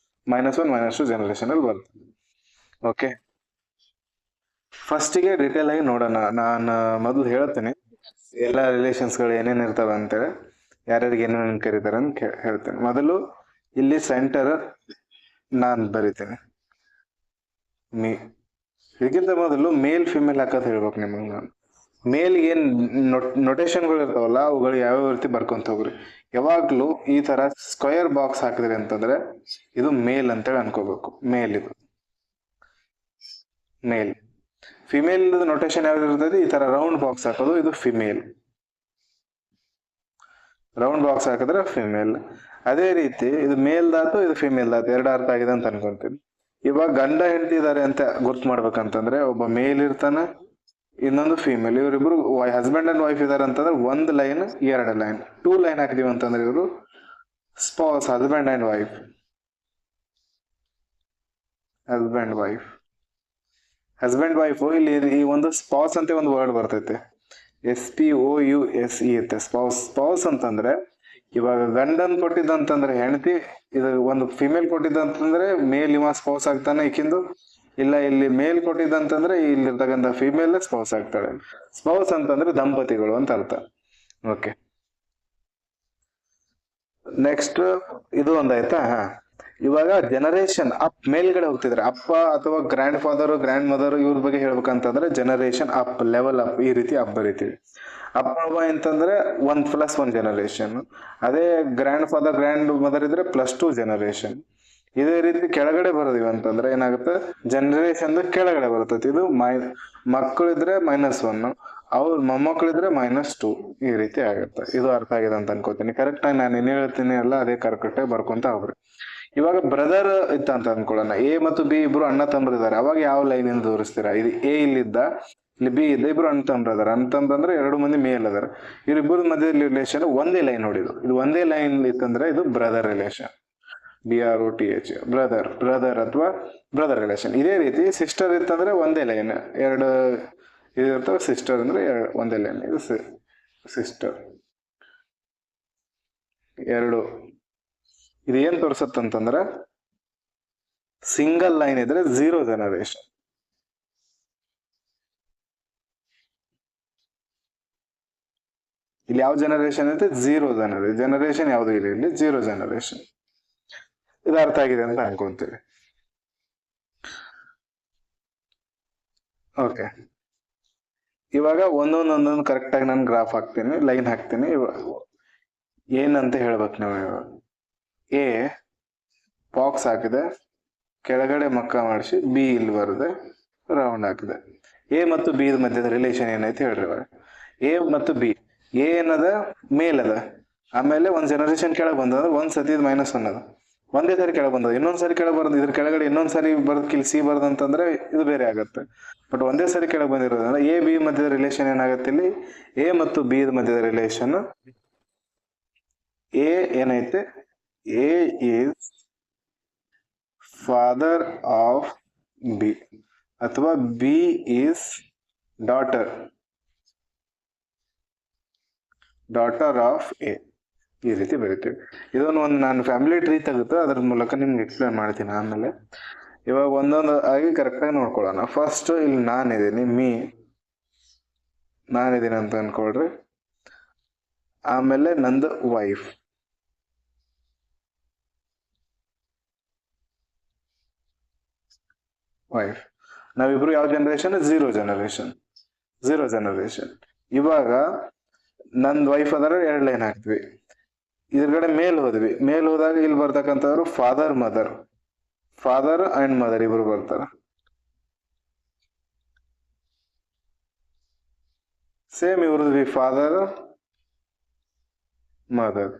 -1, -2 ಜನರೇಷನ್ ಅಲ್ಲಿ ಬರ್ತದೆ. ಓಕೆ, ಫಸ್ಟಿಗೆ ಡೀಟೇಲ್ ಆಗಿ ನೋಡೋಣ. ನಾನು ಮೊದಲು ಹೇಳ್ತೇನೆ ಎಲ್ಲ ರಿಲೇಷನ್ಸ್ ಗಳು ಏನೇನ್ ಇರ್ತವೆ ಅಂತೇಳಿ, ಯಾರ್ಯಾರಿಗೆ ಏನೇನು ಕರೀತಾರೆ ಅಂತ ಹೇಳ್ತೇನೆ. ಮೊದಲು ಇಲ್ಲಿ ಸೆಂಟರ್ ನಾನ್ ಬರಿತೇನೆ, ಇದಕ್ಕಿಂತ ಮೊದಲು ಮೇಲ್ ಫಿಮೇಲ್ ಹಾಕತ್ ಹೇಳ್ಬೇಕು ನಿಮಗೆ. ನಾನು ಮೇಲ್ಗೆ ಏನ್ ನೊಟೇಶನ್ಗಳು ಇರ್ತಾವಲ್ಲ, ಅವುಗಳು ಯಾವ್ಯಾವ ರೀತಿ ಬರ್ಕೊಂತ ಹೋಗ್ರಿ. ಯಾವಾಗ್ಲೂ ಈ ತರ ಸ್ಕ್ವೇರ್ ಬಾಕ್ಸ್ ಹಾಕಿದ್ರಿ ಅಂತಂದ್ರೆ ಇದು ಮೇಲ್ ಅಂತೇಳಿ ಅನ್ಕೋಬೇಕು. ಮೇಲ್ ಇದು ಮೇಲ್. ಫಿಮೇಲ್ ನೊಟೇಶನ್ ಯಾವ್ದು ಇರ್ತದೆ, ಈ ತರ ರೌಂಡ್ ಬಾಕ್ಸ್ ಹಾಕೋದು, ಇದು ಫಿಮೇಲ್. ರೌಂಡ್ ಬಾಕ್ಸ್ ಹಾಕಿದ್ರೆ ಫಿಮೇಲ್. ಅದೇ ರೀತಿ ಇದು ಮೇಲ್ ದಾತು, ಇದು ಫಿಮೇಲ್ ದಾತು, ಎರಡು ಅರ್ಥ ಆಗಿದೆ ಅಂತ ಅನ್ಕೊಂತೀನಿ. ಇವಾಗ ಗಂಡ ಹೆಂಡತಿ ಇದಾರೆ ಅಂತ ಗುರ್ತು ಮಾಡ್ಬೇಕಂತಂದ್ರೆ ಒಬ್ಬ ಮೇಲ್ ಇರ್ತಾನೆ, ಇನ್ನೊಂದು ಫಿಮೇಲ್. ಇವರಿಬ್ರು ಹಸ್ಬೆಂಡ್ ಅಂಡ್ ವೈಫ್ ಇದಾರೆ ಅಂತಂದ್ರೆ 1 ಲೈನ್ 2 ಲೈನ್ 2 ಲೈನ್ ಹಾಕಿದೀವಿ ಅಂತಂದ್ರೆ ಇವರು spouse, husband and wife. Husband wife. Husband wife ಇಲ್ಲಿ ಈ ಒಂದು ಸ್ಪೌಸ್ ಅಂತ ಒಂದು ವರ್ಡ್ ಬರ್ತೈತೆ, SPOUSE ಇರುತ್ತೆ. ಸ್ಪೌಸ್ ಅಂತಂದ್ರೆ ಇವಾಗ ಗಂಡನ್ ಕೊಟ್ಟಿದ್ದಂತಂದ್ರೆ ಹೆಂಡತಿ, ಇದು ಒಂದು ಫಿಮೇಲ್ ಕೊಟ್ಟಿದ್ದಂತಂದ್ರೆ ಮೇಲ್ ಇವ ಸ್ಪೌಸ್ ಆಗ್ತಾನೆ ಈಕಿಂದು. ಇಲ್ಲ ಇಲ್ಲಿ ಮೇಲ್ ಕೊಟ್ಟಿದ್ದಂತಂದ್ರೆ ಇಲ್ಲಿರ್ತಕ್ಕಂಥ ಫಿಮೇಲ್ ಸ್ಪೌಸ್ ಆಗ್ತಾಳೆ. ಸ್ಪೌಸ್ ಅಂತಂದ್ರೆ ದಂಪತಿಗಳು ಅಂತ ಅರ್ಥ. ಓಕೆ, ನೆಕ್ಸ್ಟ್ ಇದು ಒಂದಾಯ್ತಾ. ಇವಾಗ ಜನರೇಷನ್ ಅಪ್, ಮೇಲ್ಗಡೆ ಹೋಗ್ತಿದ್ರೆ ಅಪ್ಪ ಅಥವಾ ಗ್ರ್ಯಾಂಡ್ ಫಾದರ್ ಗ್ರ್ಯಾಂಡ್ ಮದರ್ ಇವ್ರ ಬಗ್ಗೆ ಹೇಳ್ಬೇಕಂತಂದ್ರೆ ಜನರೇಷನ್ ಅಪ್, ಲೆವೆಲ್ ಅಪ್, ಈ ರೀತಿ ಅಪ್ ಬರೀತೀವಿ. ಅಪ್ಪ ಅಮ್ಮ ಅಂತಂದ್ರೆ 1+1 ಜನರೇಷನ್. ಅದೇ ಗ್ರ್ಯಾಂಡ್ ಫಾದರ್ ಗ್ರ್ಯಾಂಡ್ ಮದರ್ ಇದ್ರೆ +2 ಜನರೇಷನ್. ಇದೇ ರೀತಿ ಕೆಳಗಡೆ ಬರೋದಿವ ಅಂತಂದ್ರೆ ಏನಾಗುತ್ತೆ, ಜನರೇಷನ್ ಕೆಳಗಡೆ ಬರ್ತೈತಿ. ಇದು ಮಕ್ಕಳಿದ್ರೆ -1, ಅವ್ರ ಮೊಮ್ಮಕ್ಕಳಿದ್ರೆ -2, ಈ ರೀತಿ ಆಗುತ್ತೆ. ಇದು ಅರ್ಥ ಆಗಿದೆ ಅಂತ ಅನ್ಕೋತೀನಿ. ಕರೆಕ್ಟ್ ಆಗಿ ನಾನು ಏನ್ ಹೇಳ್ತೀನಿ ಅಲ್ಲ ಅದೇ ಕರೆಕ್ಟ್ ಆಗಿ ಬರ್ಕೊಂತ ಹೋಗ್ರಿ. ಇವಾಗ ಬ್ರದರ್ ಇತ್ತ ಅಂತ ಅನ್ಕೊಳ್ಳೋಣ, A ಮತ್ತು B ಇಬ್ರು ಅಣ್ಣ ತಮ್ಮರು ಇದಾರೆ. ಅವಾಗ ಯಾವ ಲೈನ್ ಇಂದ ತೋರಿಸ್ತೀರಾ? ಇದು A ಇಲ್ಲಿದ್ದ, ಇಲ್ಲಿ B ಇದ್ದ, ಇಬ್ರು ಅಣ್ಣ ತಮ್ಮರು ಅದಾರ. ಅಣ್ಣ ತಮ್ಮರು ಅಂದ್ರೆ 2 ಮಂದಿ ಮೇಲ್ ಅದಾರ. ಇವ್ರಿಬ್ಬರ ಮಧ್ಯದಲ್ಲಿ ರಿಲೇಷನ್ ಒಂದೇ ಲೈನ್ ನೋಡಿದ್ರು. ಇದು ಒಂದೇ ಲೈನ್ ಇತ್ತಂದ್ರೆ ಇದು ಬ್ರದರ್ ರಿಲೇಷನ್, BROTH, ಬ್ರದರ್ ಅಥವಾ ಬ್ರದರ್ ರಿಲೇಷನ್. ಇದೇ ರೀತಿ ಸಿಸ್ಟರ್ ಇತ್ತಂದ್ರೆ ಒಂದೇ ಲೈನ್, 2 ಇದಿರ್ತವೆ. ಸಿಸ್ಟರ್ ಅಂದ್ರೆ ಒಂದೇ ಲೈನ್, ಇದು ಸಿಸ್ಟರ್ 2. ಇದು ಏನ್ ತೋರ್ಸತ್ತಂತಂದ್ರ ಸಿಂಗಲ್ ಲೈನ್ ಇದ್ರೆ 0 ಜನರೇಷನ್. ಇಲ್ಲಿ ಯಾವ ಜನರೇಷನ್ ಐತೆ? 0 ಜನರೇಷನ್ ಯಾವ್ದು ಇಲ್ಲ, ಇಲ್ಲಿ 0 ಜನರೇಷನ್. ಇದು ಅರ್ಥ ಆಗಿದೆ ಅಂತ ಅನ್ಕೊಂತೀವಿ. ಓಕೆ, ಇವಾಗ ಒಂದೊಂದು ಕರೆಕ್ಟ್ ಆಗಿ ನಾನು ಗ್ರಾಫ್ ಹಾಕ್ತೀನಿ, ಲೈನ್ ಹಾಕ್ತೀನಿ. ಏನಂತ ಹೇಳ್ಬೇಕು ನಾವು. ಇವಾಗ A ಬಾಕ್ಸ್ ಹಾಕಿದೆ, ಕೆಳಗಡೆ ಮಕ್ಕ ಮಾಡಿಸಿ, B ಇಲ್ಲಿ ಬರದೆ ರೌಂಡ್ ಹಾಕಿದೆ. A ಮತ್ತು B ಮಧ್ಯದ ರಿಲೇಷನ್ ಏನೈತೆ ಹೇಳ್ರಿ. ಇವಾಗ A ಮತ್ತು B, A ಏನದ ಮೇಲ್ ಅದ, ಆಮೇಲೆ ಒಂದ್ ಜನರೇಷನ್ ಕೆಳಗೆ ಬಂದದ, ಒಂದ್ ಸತಿ -1 ಅದ, ಒಂದೇ ಸರಿ ಕೆಳಗೆ ಬಂದದ, ಇನ್ನೊಂದ್ ಸರಿ ಕೆಳಗೆ ಬರೋದು. ಇದ್ರ ಕೆಳಗಡೆ ಇನ್ನೊಂದ್ ಸರಿ ಬರ್ದ್ ಇಲ್ಲಿ C ಬರ್ದಂತಂದ್ರೆ ಇದು ಬೇರೆ ಆಗತ್ತೆ. ಬಟ್ ಒಂದೇ ಸರಿ ಕೆಳಗೆ ಬಂದಿರೋದ್ರಿಂದ A B ಮಧ್ಯದ ರಿಲೇಷನ್ ಏನಾಗತ್ತೆ, ಇಲ್ಲಿ A ಮತ್ತು B ಮಧ್ಯದ ರಿಲೇಷನ್ A ಏನೈತೆ, A is father of B ಅಥವಾ B is daughter of A, ಈ ರೀತಿ ಬರೀತೀವಿ. ಇದೊಂದು ನಾನು ಫ್ಯಾಮಿಲಿ ಟ್ರೀ ತೆಗೆದು ಅದ್ರ ಮೂಲಕ ನಿಮ್ಗೆ ಎಕ್ಸ್ಪ್ಲೇನ್ ಮಾಡ್ತೀನಿ ಆಮೇಲೆ. ಇವಾಗ ಒಂದೊಂದು ಆಗಿ ಕರೆಕ್ಟಾಗಿ ನೋಡ್ಕೊಳ್ಳೋಣ. ಫಸ್ಟ್ ಇಲ್ಲಿ ನಾನಿದ್ದೀನಿ, ನಾನಿದ್ದೀನಿ ಅಂತ ಅನ್ಕೊಳ್ರಿ. ಆಮೇಲೆ ನಂದು ವೈಫ್, ನಾವಿಬ್ರು ಯಾವ ಜನರೇಷನ್? 0 ಜನರೇಷನ್. ಇವಾಗ ನಂದ್ ವೈಫ್ ಅದರ 2 ಲೈನ್ ಹಾಕ್ತಿವಿ. ಇದ್ರಗಡೆ ಮೇಲ್ ಹೋದಾಗ ಇಲ್ಲಿ ಬರ್ತಕ್ಕಂಥವ್ರು ಫಾದರ್ ಅಂಡ್ ಮದರ್ ಇಬ್ರು ಬರ್ತಾರ. ಸೇಮ್ ಇವ್ರದ್ದು ಫಾದರ್ ಮದರ್.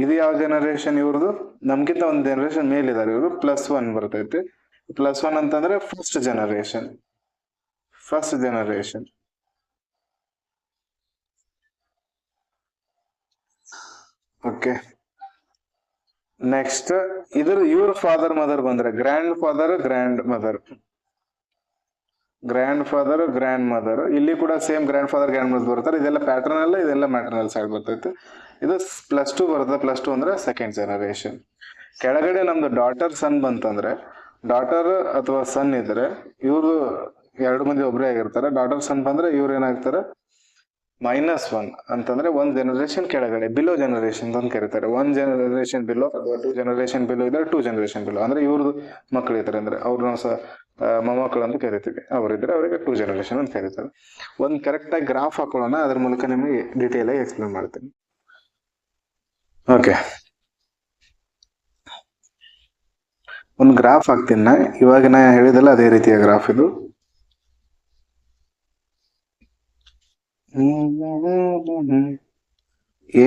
ಇದು ಯಾವ ಜನರೇಷನ್? ಇವ್ರದ್ದು ನಮ್ಗಿಂತ ಒಂದು ಜನರೇಷನ್ ಮೇಲಿದ್ದಾರೆ. ಇವರು +1 ಬರ್ತೈತಿ. +1 ಅಂತಂದ್ರೆ ಫಸ್ಟ್ ಜನರೇಷನ್. ಓಕೆ, ನೆಕ್ಸ್ಟ್ ಇವ್ರ ಫಾದರ್ ಮದರ್ ಬಂದ್ರೆ ಗ್ರ್ಯಾಂಡ್ ಫಾದರ್ ಗ್ರ್ಯಾಂಡ್ ಮದರ್. ಇಲ್ಲಿ ಕೂಡ same grand father grand mother ಬರ್ತಾರೆ. ಇದೆಲ್ಲ ಪ್ಯಾಟರ್ನಲ್, ಇದೆಲ್ಲ ಮ್ಯಾಟರ್ನಲ್ ಸೈಡ್ ಬರ್ತೈತೆ. ಇದು +2 ಬರ್ತದೆ. +2 ಅಂದ್ರೆ ಸೆಕೆಂಡ್ ಜನರೇಷನ್. ಕೆಳಗಡೆ ನಮ್ದು ಡಾಟರ್ ಸನ್ ಬಂತಂದ್ರೆ, ಡಾಟರ್ ಅಥವಾ ಸನ್ ಇದ್ರೆ ಇವ್ರು 2 ಮಂದಿ ಒಬ್ಬರೇ ಆಗಿರ್ತಾರೆ. ಡಾಟರ್ ಸನ್ ಬಂದ್ರೆ ಇವ್ರು ಏನಾಗ್ತಾರೆ, -1 ಅಂತಂದ್ರೆ 1 ಜನರೇಷನ್ ಕೆಳಗಡೆ, ಬಿಲೋ ಜನರೇಷನ್ ಅಂತ ಕರೀತಾರೆ. 1 ಜನರೇಷನ್ ಬಿಲೋ ಅಥವಾ 2 ಜನರೇಷನ್ ಬಿಲೋ ಇದ್ರೆ 2 ಜನರೇಷನ್ ಬಿಲೋ ಅಂದ್ರೆ ಇವ್ರದ್ದು ಮಕ್ಕಳು ಇದ್ದಾರೆ ಅಂದ್ರೆ ಅವ್ರನ್ನ ಮೊಮ್ಮಕ್ಕಳು ಅಂತ ಕರಿತೀವಿ. ಅವರಿದ್ರೆ ಅವರಿಗೆ 2 ಜನರೇಷನ್ ಅಂತ ಕರೀತಾರೆ. ಒಂದು ಕರೆಕ್ಟ್ ಆಗಿ ಗ್ರಾಫ್ ಹಾಕೊಳ್ಳೋಣ, ಅದ್ರ ಮೂಲಕ ನಿಮಗೆ ಡೀಟೇಲ್ ಆಗಿ ಎಕ್ಸ್ಪ್ಲೇನ್ ಮಾಡ್ತೀನಿ. ಓಕೆ, ಒಂದು ಗ್ರಾಫ್ ಹಾಕ್ತೀನಿ. ಇವಾಗ ನಾ ಹೇಳಿದಲ್ಲ ಅದೇ ರೀತಿಯ ಗ್ರಾಫ್ ಇದು.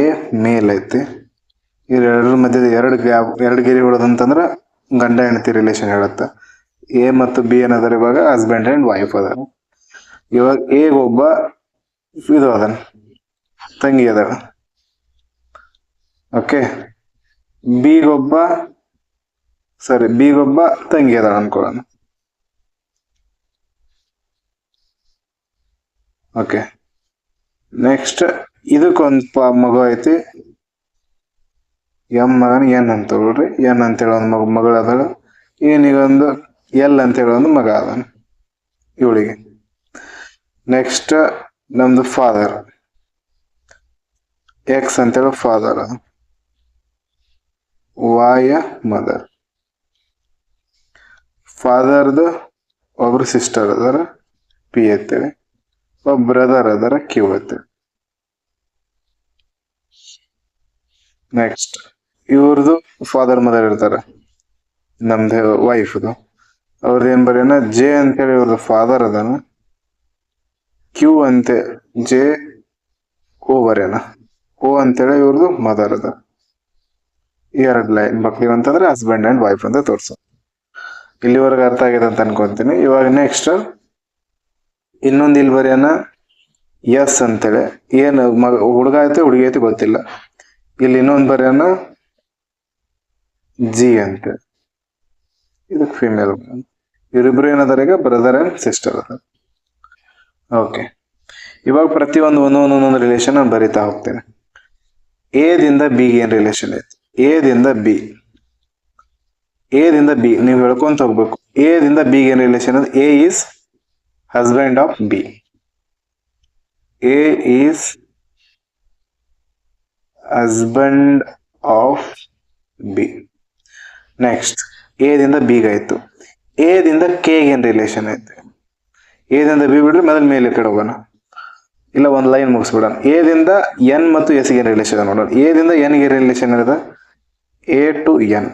A ಮೇಲ್ ಐತಿ, ಇವೆರಡರ ಮಧ್ಯದ 2 ಗೆರೆ ಹೊಡೆದಂತಂದ್ರ ಗಂಡ ಹೆಂಡತಿ ರಿಲೇಷನ್ ಹೇಳುತ್ತ. A ಮತ್ತು B ಏನದಾರ ಇವಾಗ ಹಸ್ಬೆಂಡ್ ಅಂಡ್ ವೈಫ್ ಅದ. ಇವಾಗ A ಒಬ್ಬ ಇದು ಅದನ್ ತಂಗಿ ಅದಾಳ. ಓಕೆ, B ಒಬ್ಬ ಸರಿ, ಬಿಗೊಬ್ಬ ತಂಗಿ ಅದಾಳ ಅನ್ಕೊಳ್ಳೋಣ. ಓಕೆ, ನೆಕ್ಸ್ಟ್ ಇದಕ್ಕೊಂದು ಮಗು ಐತಿ, ಎಂ ಮಗನ ಎನ್ ಅಂತ ತಗೊಳ್ರಿ. ಎನ್ ಅಂತೇಳಿ ಒಂದು ಮಗಳು ಅದಾಳ. ಏನೀಗೊಂದು ಎಲ್ ಅಂತೇಳಿ ಒಂದು ಮಗ ಅದಾನ ಇವಳಿಗೆ. ನೆಕ್ಸ್ಟ್ ನಮ್ದು ಫಾದರ್, ಎಕ್ಸ್ ಅಂತೇಳಿ ಫಾದರ್, ವಾಯ ಮದರ್. ಫಾದರ್ದು ಒಬ್ರು ಸಿಸ್ಟರ್ ಅದಾರ, ಪಿ ಅಂತೇಳಿ. ಒಬ್ಬ ಬ್ರದರ್ ಅದಾರ, ಕ್ಯೂ ಅಂತೇಳಿ. ನೆಕ್ಸ್ಟ್ ಇವ್ರದ್ದು ಫಾದರ್ ಮದರ್ ಇರ್ತಾರ, ನಮ್ದು ವೈಫ್ದು. ಅವ್ರದ್ದು ಏನ್ ಬರೆಯೋಣ, ಜೆ ಅಂತೇಳಿ ಇವ್ರದ್ದು ಫಾದರ್ ಅದಾನ, ಕ್ಯೂ ಅಂತೆ ಜೆ ಓ ಬರೆಯೋಣ. ಓ ಅಂತೇಳಿ ಇವ್ರದ್ದು ಮದರ್ ಅದ. ಎರಡು ಲೈನ್ ಮಕ್ಳು ಅಂತಂದ್ರೆ ಹಸ್ಬೆಂಡ್ ಅಂಡ್ ವೈಫ್ ಅಂತ ತೋರ್ಸು. ಇಲ್ಲಿವರೆಗೆ ಅರ್ಥ ಆಗಿದೆ ಅಂತ ಅನ್ಕೊಂತೀನಿ. ಇವಾಗ ನೆಕ್ಸ್ಟ್ ಇನ್ನೊಂದು ಇಲ್ಲಿ ಬರೆಯೋಣ, ಎಸ್ ಅಂತೇಳಿ. ಏನು ಹುಡುಗ ಐತೆ ಹುಡುಗಿ ಐತೆ ಗೊತ್ತಿಲ್ಲ. ಇಲ್ಲಿ ಇನ್ನೊಂದು ಬರೆಯೋಣ, ಜಿ ಅಂತ. ಇದಕ್ಕೆ ಫಿಮೇಲ್. ಇವರಿಬ್ರು ಏನದಾರ ಈಗ ಬ್ರದರ್ ಅಂಡ್ ಸಿಸ್ಟರ್ ಅದ. ಓಕೆ, ಇವಾಗ ಪ್ರತಿಯೊಂದು ಒಂದೊಂದೊಂದೊಂದು ರಿಲೇಷನ್ ನಾನು ಬರಿತಾ ಹೋಗ್ತೇನೆ. ಎದಿಂದ ಬಿಗೆ ಏನ್ ರಿಲೇಷನ್ ಐತಿ? ಎದಿಂದ ಬಿ, ಎದಿಂದ ಬಿ ನೀವು ಹೇಳ್ಕೊಂತ ಹೋಗ್ಬೇಕು. ಎದಿಂದ ಬಿಗೆ ಏನ್ ರಿಲೇಷನ್ ಅದು? A is husband of B. A is husband of B. Next ಎದಿಂದ ಬಿಗೆ ಆಯ್ತು. ಎದಿಂದ ಕೆ ಏನ್ ರಿಲೇಷನ್ ಐತೆ? ಎದಿಂದ ಬಿ ಬಿಡ್ರಿ, ಮೊದಲು ಮೇಲೆ ಕಡೆ ಹೋಗೋಣ. ಇಲ್ಲ, ಒಂದು ಲೈನ್ ಮುಗಿಸ್ಬಿಡೋಣ. ಎದಿಂದ ಎನ್ ಮತ್ತು ಎಸ್ ಗೆ ರಿಲೇಷನ್ ನೋಡೋಣ. ಎದಿಂದ ಎನ್ ಗೆ ರಿಲೇಷನ್ ಇರದ ಎ ಟು ಎನ್.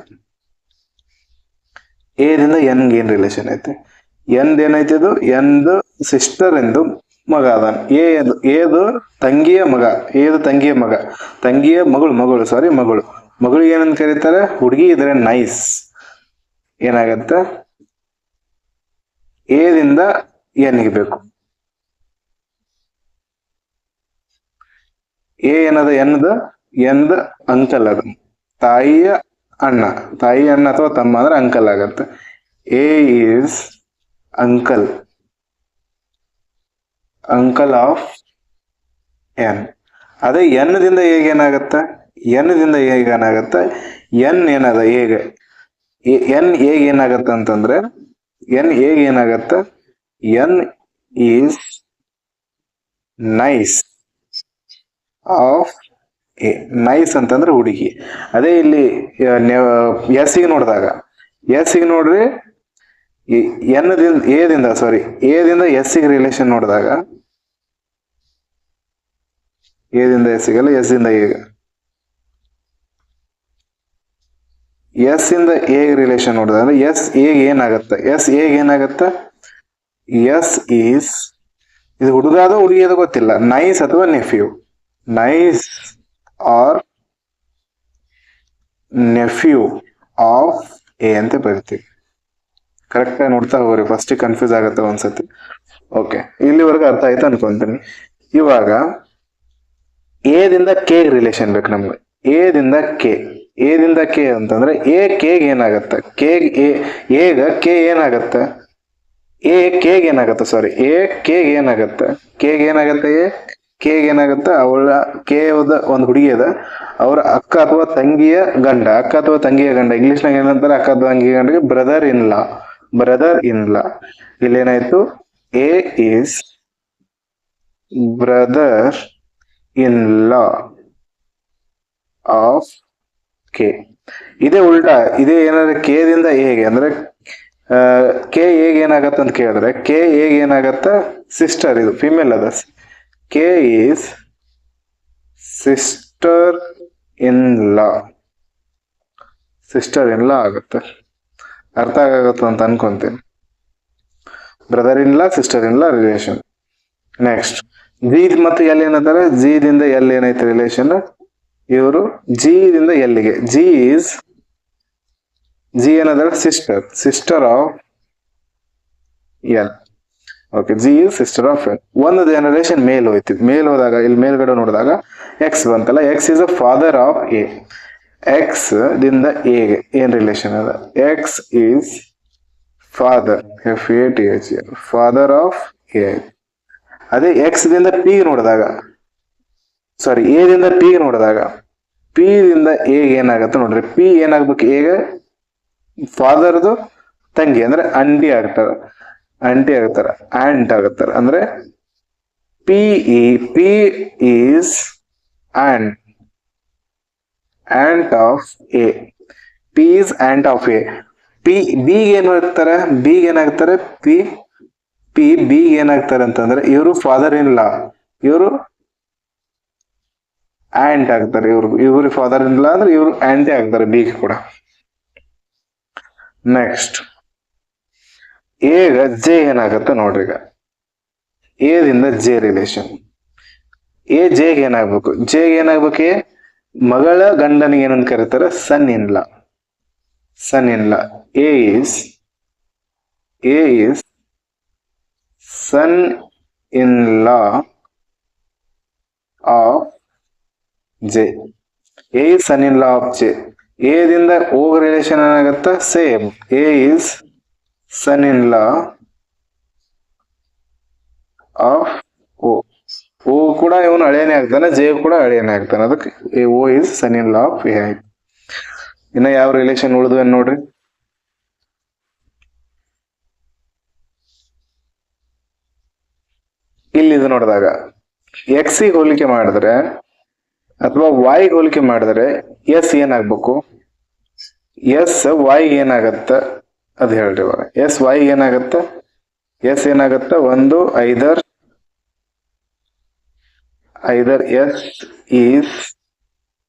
ಎದಿಂದ ಎನ್ ಗೆ ಏನ್ ರಿಲೇಷನ್ ಐತೆ? ಎಂದ್ ಏನೈತೆ? ಅದು ಎಂದ್ ಸಿಸ್ಟರ್ ಎಂದು ಮಗ ಅದಾನ. ಏದು ತಂಗಿಯ ಮಗ, ಏದು ತಂಗಿಯ ಮಗ, ತಂಗಿಯ ಮಗಳು ಸಾರಿ ಮಗಳು ಏನಂತ ಕರೀತಾರೆ? ಹುಡುಗಿ ಇದ್ರೆ ನೈಸ್. ಏನಾಗತ್ತ? ಏದಿಂದ ಎನ್ಗೆ ಬೇಕು. ಎ ಏನದ? ಎಂದ ಅಂಕಲ್ ಅದು, ತಾಯಿಯ ಅಣ್ಣ ಅಥವಾ ತಮ್ಮ ಅಂದ್ರೆ ಅಂಕಲ್ ಆಗತ್ತೆ. A is uncle of N. ಅದೇ ಎನ್ದಿಂದ ಏನಾಗತ್ತ? ಎನ್ದಿಂದ ಏನಾಗತ್ತ? ಎನ್ ಏನದ? ಹೇಗೆ ಎನ್ ಹೇಗೆ ಏನಾಗತ್ತ ಅಂತಂದ್ರೆ, ಎನ್ ಹೇಗೆ ಏನಾಗತ್ತ? N is nice of A. Nice ಅಂತಂದ್ರೆ ಹುಡುಗಿ. ಅದೇ ಇಲ್ಲಿ ಎಸ್ ಗೆ ನೋಡಿದಾಗ, ಎಸ್ ಗೆ ನೋಡ್ರಿ, ಎದಿಂದ ಎಸ್ ಗೆ ರಿಲೇಷನ್ ನೋಡಿದಾಗ, ಎದಿಂದ ಎಸ್ ಗೆ ಅಲ್ಲ, ಎಸ್ ಇಂದ ಎಗೆ, ಎಸ್ ಇಂದ ಎ ರಿಲೇಷನ್ ನೋಡಿದಾಗ ಎಸ್ ಎಗೆ ಏನಾಗತ್ತ? ಎಸ್ ಎಗೆ ಏನಾಗತ್ತ? ಎಸ್ ಈಸ್, ಇದು ಹುಡುಗಾದ ಹುಡುಗಿಯದ ಗೊತ್ತಿಲ್ಲ, ನೈಸ್ ಅಥವಾ nephew. Niece or nephew of a ಅಂತ ಬರಿತೀವಿ. ಕರೆಕ್ಟ್ ಆಗಿ ನೋಡ್ತಾ ಹೋಗ್ರಿ, ಫಸ್ಟ್ ಕನ್ಫ್ಯೂಸ್ ಆಗತ್ತೆ ಒಂದ್ಸತಿ. ಓಕೆ, ಇಲ್ಲಿವರೆಗೂ ಅರ್ಥ ಆಯ್ತು ಅನ್ಕೊಂತೀನಿ. ಇವಾಗ ಎದಿಂದ ಕೆ ರಿಲೇಷನ್ ಬೇಕು ನಮ್ಗೆ. ಎದಿಂದ ಕೆ ಅಂತಂದ್ರೆ ಎ ಕೆಗೆ ಏನಾಗತ್ತ? ಎಗ ಕೆ ಏನಾಗತ್ತ? ಎ ಕೆಗೆ ಏನಾಗತ್ತ? ಸಾರಿ, ಎ ಕೆಗೆ ಏನಾಗತ್ತ? ಕೆಗೆ ಏನಾಗತ್ತೆ? ಕೆಗೆ ಏನಾಗತ್ತ? ಅವಳ ಕೆ ಒಂದು ಹುಡುಗಿ ಅದ, ಅವ್ರ ಅಕ್ಕ ಅಥವಾ ತಂಗಿಯ ಗಂಡ. ಇಂಗ್ಲಿಷ್ನಾಗ ಏನಂತಾರೆ? ಅಕ್ಕ ಅಥವಾ ತಂಗಿಯ ಗಂಡಗೆ ಬ್ರದರ್ ಇನ್ ಲಾ. ಇಲ್ಲೇನಾಯ್ತು? A is brother in law of K. ಇದೇ ಉಲ್ಟಾ, ಇದೇ ಏನಾದ್ರೆ ಕೆದಿಂದ ಹೇಗೆ ಅಂದ್ರೆ, ಕೆ ಹೇಗೆ ಏನಾಗತ್ತ ಅಂತ ಕೇಳಿದ್ರೆ, ಕೆ ಹೇಗೆ ಏನಾಗತ್ತ? ಸಿಸ್ಟರ್, ಇದು ಫಿಮೇಲ್ ಅದ. K is sister in law ಆಗುತ್ತೆ. ಅರ್ಥ ಆಗತ್ತ ಅಂತ ಅನ್ಕೊಂತೀನಿ. Brother in law, sister in law relation. Next G ಮತ್ತು ಎಲ್ ಏನಂತಾರೆ? ಜಿದಿಂದ ಎಲ್ ಏನೈತೆ ರಿಲೇಷನ್? ಇವರು ಜಿದಿಂದ ಎಲ್ಲಿಗೆ, ಜಿ ಏನಂದ್ರೆ sister of L. Okay, G is sister of L. ಒಂದು ಜನರೇಷನ್ ಮೇಲ್ ಹೋದಾಗ, ಇಲ್ಲಿ ಮೇಲ್ಗಡೆ ನೋಡಿದಾಗ ಎಕ್ಸ್ ಬಂತಲ್ಲ, X is a father of A. X ದಿಂದ ಎಗೆ ಏನ್ ರಿಲೇಷನ್ ಅದ? X is father, FATH, father of A. ಅದೇ ಎಕ್ಸ್ ದಿಂದ ಪಿ ನೋಡಿದಾಗ, ಸಾರಿ ಎ ದಿಂದ ಪಿ ನೋಡಿದಾಗ, ಪಿ ದಿಂದ ಎ ಏನಾಗತ್ತೆ ನೋಡ್ರಿ. ಪಿ ಏನಾಗ್ಬೇಕು? ಎಗೆ ಫಾದರ್ದು ತಂಗಿ ಅಂದ್ರೆ ಅಂಟಿ ಆಗ್ತಾರ, ಆಂಟ್ ಆಗತ್ತಾರ. ಅಂದ್ರೆ P is aunt of A. P is aunt of A. ಬಿಗೆ ಏನಾಗ್ತಾರೆ? ಬಿಗೆ ಏನಾಗ್ತಾರೆ ಅಂತಂದ್ರೆ ಇವರು ಫಾದರ್ ಇನ್ ಲಾ, ಇವರು ಆಂಟ್ ಆಗ್ತಾರೆ. ಇವ್ರು ಫಾದರ್ ಇನ್ ಲಾ ಅಂದ್ರೆ ಇವರು ಆಂಟಿ ಆಗ್ತಾರೆ ಬಿಗೆ ಕೂಡ. ನೆಕ್ಸ್ಟ್ ಎಗ ಜೆ ಏನಾಗತ್ತೆ ನೋಡ್ರಿ. ಈಗ ಎ ದಿಂದ ಜೆ ರಿಲೇಷನ್. ಎ ಜೆಗೆ ಏನಾಗ್ಬೇಕು? ಎ ಮಗಳ ಗಂಡನಿಗೆ ಏನಂತ ಕರೀತಾರೆ? Son in law. A is son in law of J. A is son in law of J. A ದಿಂದ ಓ ರಿಲೇಷನ್ ಏನಾಗತ್ತ? Same. A is son in law of O. O ಕೂಡ ಇವನು ಹಳೇನೆ ಆಗ್ತಾನೆ, ಜೆ ಕೂಡ ಹಳೇನೆ ಆಗ್ತಾನೆ. ಅದಕ್ಕೆ O is son in law of A ಆಯ್ತು. ಇನ್ನ ಯಾವ ರಿಲೇಷನ್ ಉಳಿದ್ವು ನೋಡ್ರಿ. ಇಲ್ಲಿ ಇದು ನೋಡಿದಾಗ ಎಕ್ಸ್ ಗೆ ಹೋಲಿಕೆ ಮಾಡಿದ್ರೆ ಅಥವಾ ವೈ ಹೋಲಿಕೆ ಮಾಡಿದ್ರೆ ಎಸ್ ಏನಾಗ್ಬೇಕು? ಎಸ್ ವೈ ಏನಾಗತ್ತ ಅದು ಹೇಳ್ರಿ. ಇವಾಗ ಎಸ್ ವೈ ಏನಾಗತ್ತ? ಎಸ್ ಏನಾಗತ್ತ? ಒಂದು either S is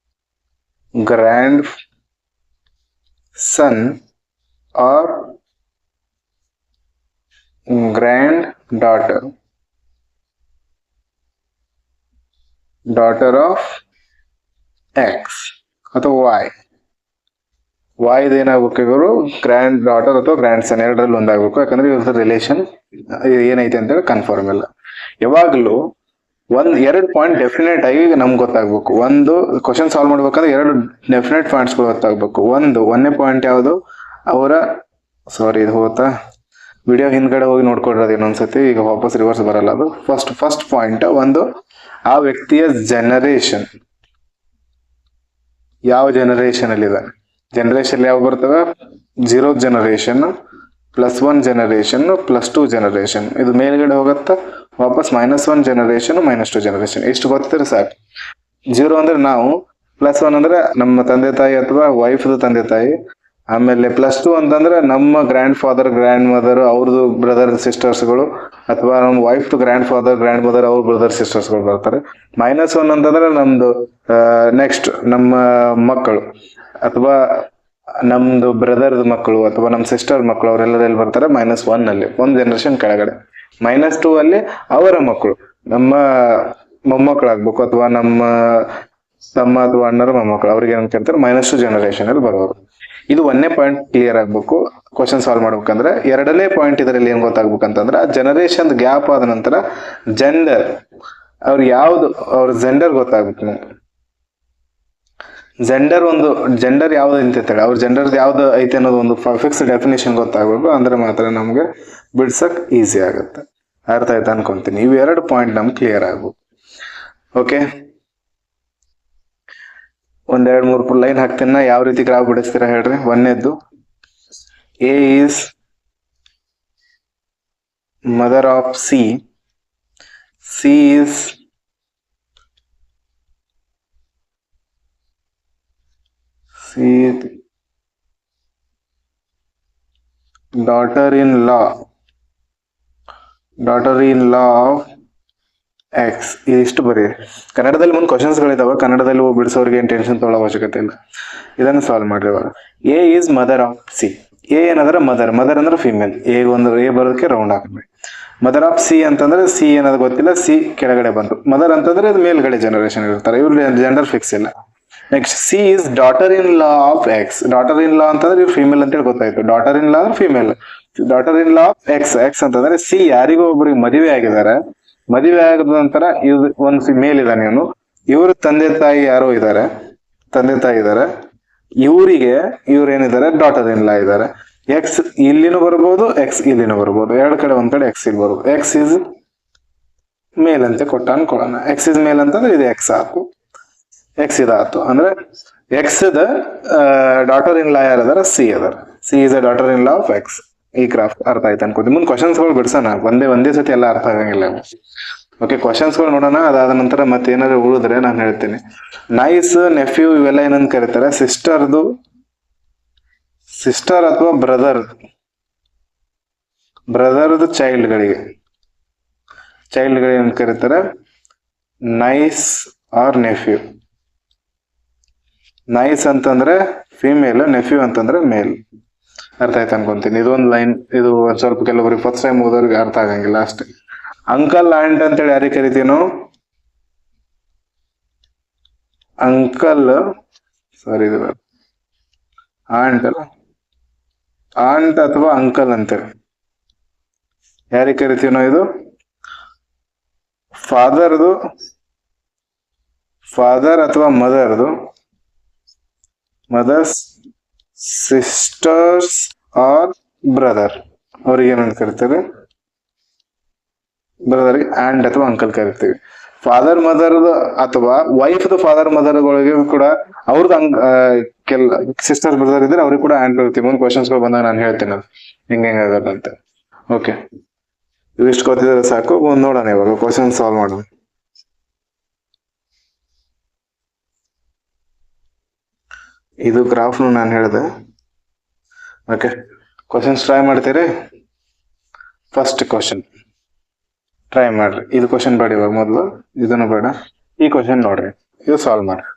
grand son or grand daughter of X ಅಥವಾ ವೈ ಏನಾಗ್ಬೇಕು? ಇವರು ಗ್ರ್ಯಾಂಡ್ ಡಾಟರ್ ಅಥವಾ ಗ್ರ್ಯಾಂಡ್ ಸನ್ ಎರಡರಲ್ಲಿ ಒಂದಾಗಬೇಕು. ಯಾಕಂದ್ರೆ ಇವ್ರ ರಿಲೇಷನ್ ಏನೈತೆ ಅಂತೇಳಿ ಕನ್ಫರ್ಮ್ ಇಲ್ಲ. ಯಾವಾಗ್ಲೂ ಎರಡು ಪಾಯಿಂಟ್ ಡೆಫಿನೆಟ್ ಆಗಿ ನಮ್ಗೆ ಗೊತ್ತಾಗ್ಬೇಕು. ಒಂದು ಕ್ವಶನ್ ಸಾಲ್ವ್ ಮಾಡ್ಬೇಕಂದ್ರೆ ಎರಡು ಡೆಫಿನೆಟ್ ಪಾಯಿಂಟ್ಸ್ಗಳು ಗೊತ್ತಾಗ್ಬೇಕು. ಒಂದನೇ ಪಾಯಿಂಟ್ ಯಾವುದು? ಅವರ ಇದು ಹೋಗುತ್ತಾ ವಿಡಿಯೋ ಹಿಂದ್ಗಡೆ ಹೋಗಿ ನೋಡ್ಕೊಡ್ರದು ಇನ್ನೊಂದ್ಸತಿ, ಈಗ ವಾಪಸ್ ರಿವರ್ಸ್ ಬರಲ್ಲ ಅದು. ಫಸ್ಟ್ ಪಾಯಿಂಟ್ ಒಂದು, ಆ ವ್ಯಕ್ತಿಯ ಜನರೇಷನ್ ಯಾವ ಜನರೇಷನ್ ಅಲ್ಲಿ ಇದೆ. ಜನರೇಷನ್ ಯಾವ ಬರ್ತವೆ? 0 ಜನರೇಷನ್, +1 ಜನರೇಷನ್, +2 ಜನರೇಷನ್. ಇದು ಮೇಲ್ಗಡೆ ಹೋಗುತ್ತಾ ವಾಪಸ್ -1 ಜನರೇಷನ್, -2 ಜನರೇಷನ್. ಇಷ್ಟು ಗೊತ್ತಿದ್ರೆ ಸಾಕು. 0 ಅಂದ್ರೆ ನಾವು, +1 ಅಂದ್ರೆ ನಮ್ಮ ತಂದೆ ತಾಯಿ ಅಥವಾ ವೈಫ್ ತಂದೆ ತಾಯಿ, ಆಮೇಲೆ +2 ಅಂತಂದ್ರೆ ನಮ್ಮ ಗ್ರ್ಯಾಂಡ್ ಫಾದರ್ ಗ್ರ್ಯಾಂಡ್ ಮದರ್ ಅವ್ರದ್ದು ಬ್ರದರ್ ಸಿಸ್ಟರ್ಸ್ಗಳು, ಅಥವಾ ನಮ್ಮ wife grand father grand mother ಅವ್ರ ಬ್ರದರ್ ಸಿಸ್ಟರ್ಸ್ಗಳು ಬರ್ತಾರೆ. -1 ಅಂತಂದ್ರೆ ನಮ್ದು ನೆಕ್ಸ್ಟ್ ನಮ್ಮ ಮಕ್ಕಳು ಅಥವಾ ನಮ್ದು ಬ್ರದರ್ ಮಕ್ಕಳು ಅಥವಾ ನಮ್ಮ ಸಿಸ್ಟರ್ ಮಕ್ಕಳು, ಅವರೆಲ್ಲರಲ್ಲಿ ಬರ್ತಾರೆ -1 ಅಲ್ಲಿ, ಒಂದು ಜನರೇಷನ್ ಕೆಳಗಡೆ. -2 ಅಲ್ಲಿ ಅವರ ಮಕ್ಕಳು, ನಮ್ಮ ಮೊಮ್ಮಕ್ಕಳಾಗ್ಬೇಕು ಅಥವಾ ನಮ್ಮ ತಮ್ಮ ಅಥವಾ ಅಣ್ಣರ ಮೊಮ್ಮಕ್ಕಳು, ಅವ್ರಿಗೆ ಏನ್ ಕರೀತಾರೆ -2 ಜನರೇಷನ್ ಅಲ್ಲಿ ಬರೋರು. ಇದು 1ನೇ ಪಾಯಿಂಟ್ ಕ್ಲಿಯರ್ ಆಗ್ಬೇಕು ಕ್ವಶನ್ ಸಾಲ್ವ್ ಮಾಡ್ಬೇಕಂದ್ರೆ. 2ನೇ ಪಾಯಿಂಟ್ ಇದರಲ್ಲಿ ಏನ್ ಗೊತ್ತಾಗ್ಬೇಕಂತಂದ್ರೆ, ಜನರೇಷನ್ ಗ್ಯಾಪ್ ಆದ ನಂತರ ಜೆಂಡರ್, ಅವ್ರು ಯಾವ್ದು ಅವ್ರ ಜೆಂಡರ್ ಗೊತ್ತಾಗ್ಬೇಕು. ಜೆಂಡರ್ ಯಾವ್ದು ಅಂತೇಳಿ ಅವ್ರ ಜೆಂಡರ್ ಯಾವ್ದು ಐತೆ ಅನ್ನೋದು ಒಂದು ಫಿಕ್ಸ್ ಡೆಫಿನೇಷನ್ ಗೊತ್ತಾಗ್ಬೇಕು. ಅಂದ್ರೆ ಮಾತ್ರ ನಮ್ಗೆ ಬಿಡ್ಸಕ್ ಈಸಿ ಆಗುತ್ತೆ. ಅರ್ಥ ಆಯ್ತಾ ಅನ್ಕೊಂತೀನಿ. ಇವು 2 ಪಾಯಿಂಟ್ ನಮ್ಗೆ ಕ್ಲಿಯರ್ ಆಗ್ಬೇಕು. ಓಕೆ, 1-2-3 ಲೈನ್ ಹಾಕ್ತೀನ. ಯಾವ ರೀತಿ ಗ್ರಾಫ್ ಬಿಡಿಸ್ತೀರಾ ಹೇಳ್ರಿ. 1ನೇದ್ದು, A is mother of C, C is daughter in law of X. ಇದಿಷ್ಟು ಬರೀ ಕನ್ನಡದಲ್ಲಿ ಮುಂದೆ ಕ್ವಶನ್ಸ್ ಗಳಿದಾವೆ. ಕನ್ನಡದಲ್ಲಿ ಬಿಡಿಸೋರಿಗೆ ಏನ್ ಟೆನ್ಷನ್ ತೊಗೊಳ್ಳೋ ಅವಶ್ಯಕತೆ ಇಲ್ಲ. ಇದನ್ನು ಸಾಲ್ವ್ ಮಾಡ್ರಿ. ಇವಾಗ A is mother of C. A ಏನಂದ್ರೆ ಮದರ್ ಅಂದ್ರೆ ಫಿಮೇಲ್. ಎ ಬರೋದಕ್ಕೆ ರೌಂಡ್ ಹಾಕಬೇಕು. ಮದರ್ ಆಫ್ ಸಿ ಅಂತಂದ್ರೆ ಸಿ ಏನದು ಗೊತ್ತಿಲ್ಲ, ಸಿ ಕೆಳಗಡೆ ಬಂತು. ಮದರ್ ಅಂತಂದ್ರೆ ಇದು ಮೇಲ್ಗಡೆ ಜನರೇಷನ್ ಇರ್ತಾರೆ, ಇವ್ರು ಜೆಂಡರ್ ಫಿಕ್ಸ್ ಇಲ್ಲ. Next, C is daughter in law of X. Daughter in law ಅಂತಂದ್ರೆ ಇವ್ರು ಫಿಮೇಲ್ ಅಂತೇಳಿ ಗೊತ್ತಾಯ್ತು. ಡಾಟರ್ ಇನ್ ಲಾ ಅಂದ್ರೆ female. Daughter in law of X ಅಂತಂದ್ರೆ ಸಿ ಯಾರಿಗೋ ಒಬ್ಬರಿಗೆ ಮದುವೆ ಆಗಿದ್ದಾರೆ. ಮದುವೆ ಆಗದ ನಂತರ ಒಂದು ಮೇಲ್ ಇದ್ದಾನೆ ಇವನು. ಇವ್ರ ತಂದೆ ತಾಯಿ ಇದ್ದಾರೆ. ಇವರಿಗೆ ಇವ್ರೇನಿದ್ದಾರೆ ಡಾಟರ್ ಇನ್ ಲಾ ಇದ್ದಾರೆ. ಎಕ್ಸ್ ಇಲ್ಲಿನೂ ಬರ್ಬೋದು, ಎಕ್ಸ್ ಇಲ್ಲಿನೂ ಬರ್ಬೋದು, ಎರಡು ಕಡೆ ಒಂದ್ ಕಡೆ ಎಕ್ಸ್ ಇಲ್ಲಿ ಬರ್ಬೋದು. ಎಕ್ಸ್ ಇಸ್ ಮೇಲ್ ಅಂತ ಕೊಟ್ಟ ಅನ್ಕೊಳ್ಳೋಣ. ಎಕ್ಸ್ ಇಸ್ ಮೇಲ್ ಅಂತಂದ್ರೆ ಇದು ಎಕ್ಸ್ ಆತು, ಎಕ್ಸ್ ಇದಾತು. ಅಂದ್ರೆ ಎಕ್ಸ್ ದ ಡಾಟರ್ ಇನ್ ಲಾ ಯಾರದಾರ, ಸಿ ಅದಾರ. C is a daughter in law of X. ಈ ಗ್ರಾಫ್ ಅರ್ಥ ಆಯ್ತು ಅನ್ಕೋತೀನಿ. ಮುಂದೆ ಕ್ವಶನ್ಸ್ಗಳು ಬಿಡ್ಸೋಣ, ಒಂದೇ ಸತಿ ಎಲ್ಲ ಅರ್ಥ ಆಗಂಗಿಲ್ಲ. ಓಕೆ, ಕ್ವಶನ್ಸ್ಗಳು ನೋಡೋಣ. ಅದಾದ ನಂತರ ಮತ್ತೆ ಏನಾದ್ರು ಉಳಿದ್ರೆ ನಾನು ಹೇಳ್ತೀನಿ. ನೈಸ್, ನೆಫ್ಯೂ ಇವೆಲ್ಲ ಏನಂತ ಕರೀತಾರೆ, ಸಿಸ್ಟರ್ ಅಥವಾ ಬ್ರದರ್ದು ಚೈಲ್ಡ್ಗಳಿಗೆ ಏನ್ ಕರೀತಾರೆ, ನೈಸ್ ಆರ್ ನೆಫ್ಯೂ. ನೈಸ್ ಅಂತಂದ್ರೆ ಫಿಮೇಲ್, ನೆಫ್ಯೂ ಅಂತಂದ್ರೆ ಮೇಲ್. ಅರ್ಥ ಆಯ್ತು ಅನ್ಕೊಂತೀನಿ. ಇದೊಂದು ಲೈನ್, ಇದು ಒಂದ್ ಸ್ವಲ್ಪ ಕೆಲವರಿಗೆ ಫಸ್ಟ್ ಟೈಮ್ ಓದೋರಿಗೆ ಅರ್ಥ ಆಗಂಗಿಲ್ಲ ಅಷ್ಟೇ. ಅಂಕಲ್ ಆಂಟ್ ಅಂತೇಳಿ ಯಾರಿಗೆ ಕರಿತೀವಿ ನಾವು? ಅಂಕಲ್, ಸಾರಿ ಇದು ಆಂಟ್ ಅಲ್ಲ, ಆಂಟ್ ಅಥವಾ ಅಂಕಲ್ ಅಂತೇಳಿ ಯಾರಿಗೆ ಕರಿತೀವಿ ನಾವು? ಇದು ಫಾದರ್ ಅಥವಾ ಮದರ್ಸ್ ಸಿಸ್ಟರ್ಸ್ ಆರ್ ಬ್ರದರ್, ಅವ್ರಿಗೆ ಏನಂತ ಕರಿತಾರೆ? ಬ್ರದರ್ಗೆ ಆಂಟ್ ಅಥವಾ ಅಂಕಲ್ ಕರಿತೀವಿ. ಫಾದರ್ ಮದರ್ ಅಥವಾ ವೈಫ್ ಫಾದರ್ ಮದರ್ಗಳಿಗೆ ಕೂಡ ಅವ್ರದ್ದು ಸಿಸ್ಟರ್ ಬ್ರದರ್ ಇದ್ರೆ ಅವ್ರಿಗೆ ಕೂಡ ಆಂಟ್ ಕರಿತೀವಿ. ಮುಂದೆ ಕ್ವಶನ್ಸ್ಗಳು ಬಂದಾಗ ನಾನು ಹೇಳ್ತೀನಿ ಅದು ಹೆಂಗಾಗಲ್ಲ ಅಂತ. ಓಕೆ, ಇವಿಷ್ಟು ಗೊತ್ತಿದ್ರೆ ಸಾಕು. ಒಂದು ನೋಡೋಣ ಇವಾಗ ಕ್ವಶನ್ ಸಾಲ್ವ್ ಮಾಡೋಣ. ಇದು ಗ್ರಾಫ್ನು ನಾನು ಹೇಳಿದೆ. ಓಕೆ, ಕ್ವಶನ್ಸ್ ಟ್ರೈ ಮಾಡ್ತೀರಿ? ಫಸ್ಟ್ ಕ್ವಶನ್ ಟ್ರೈ ಮಾಡ್ರಿ. ಇದು ಕ್ವಶನ್ ಬೇಡ ಇವಾಗ, ಮೊದಲು ಇದನ್ನು ಬೇಡ, ಈ ಕ್ವಶನ್ ನೋಡ್ರಿ, ಇದು ಸಾಲ್ವ್ ಮಾಡ್ರಿ.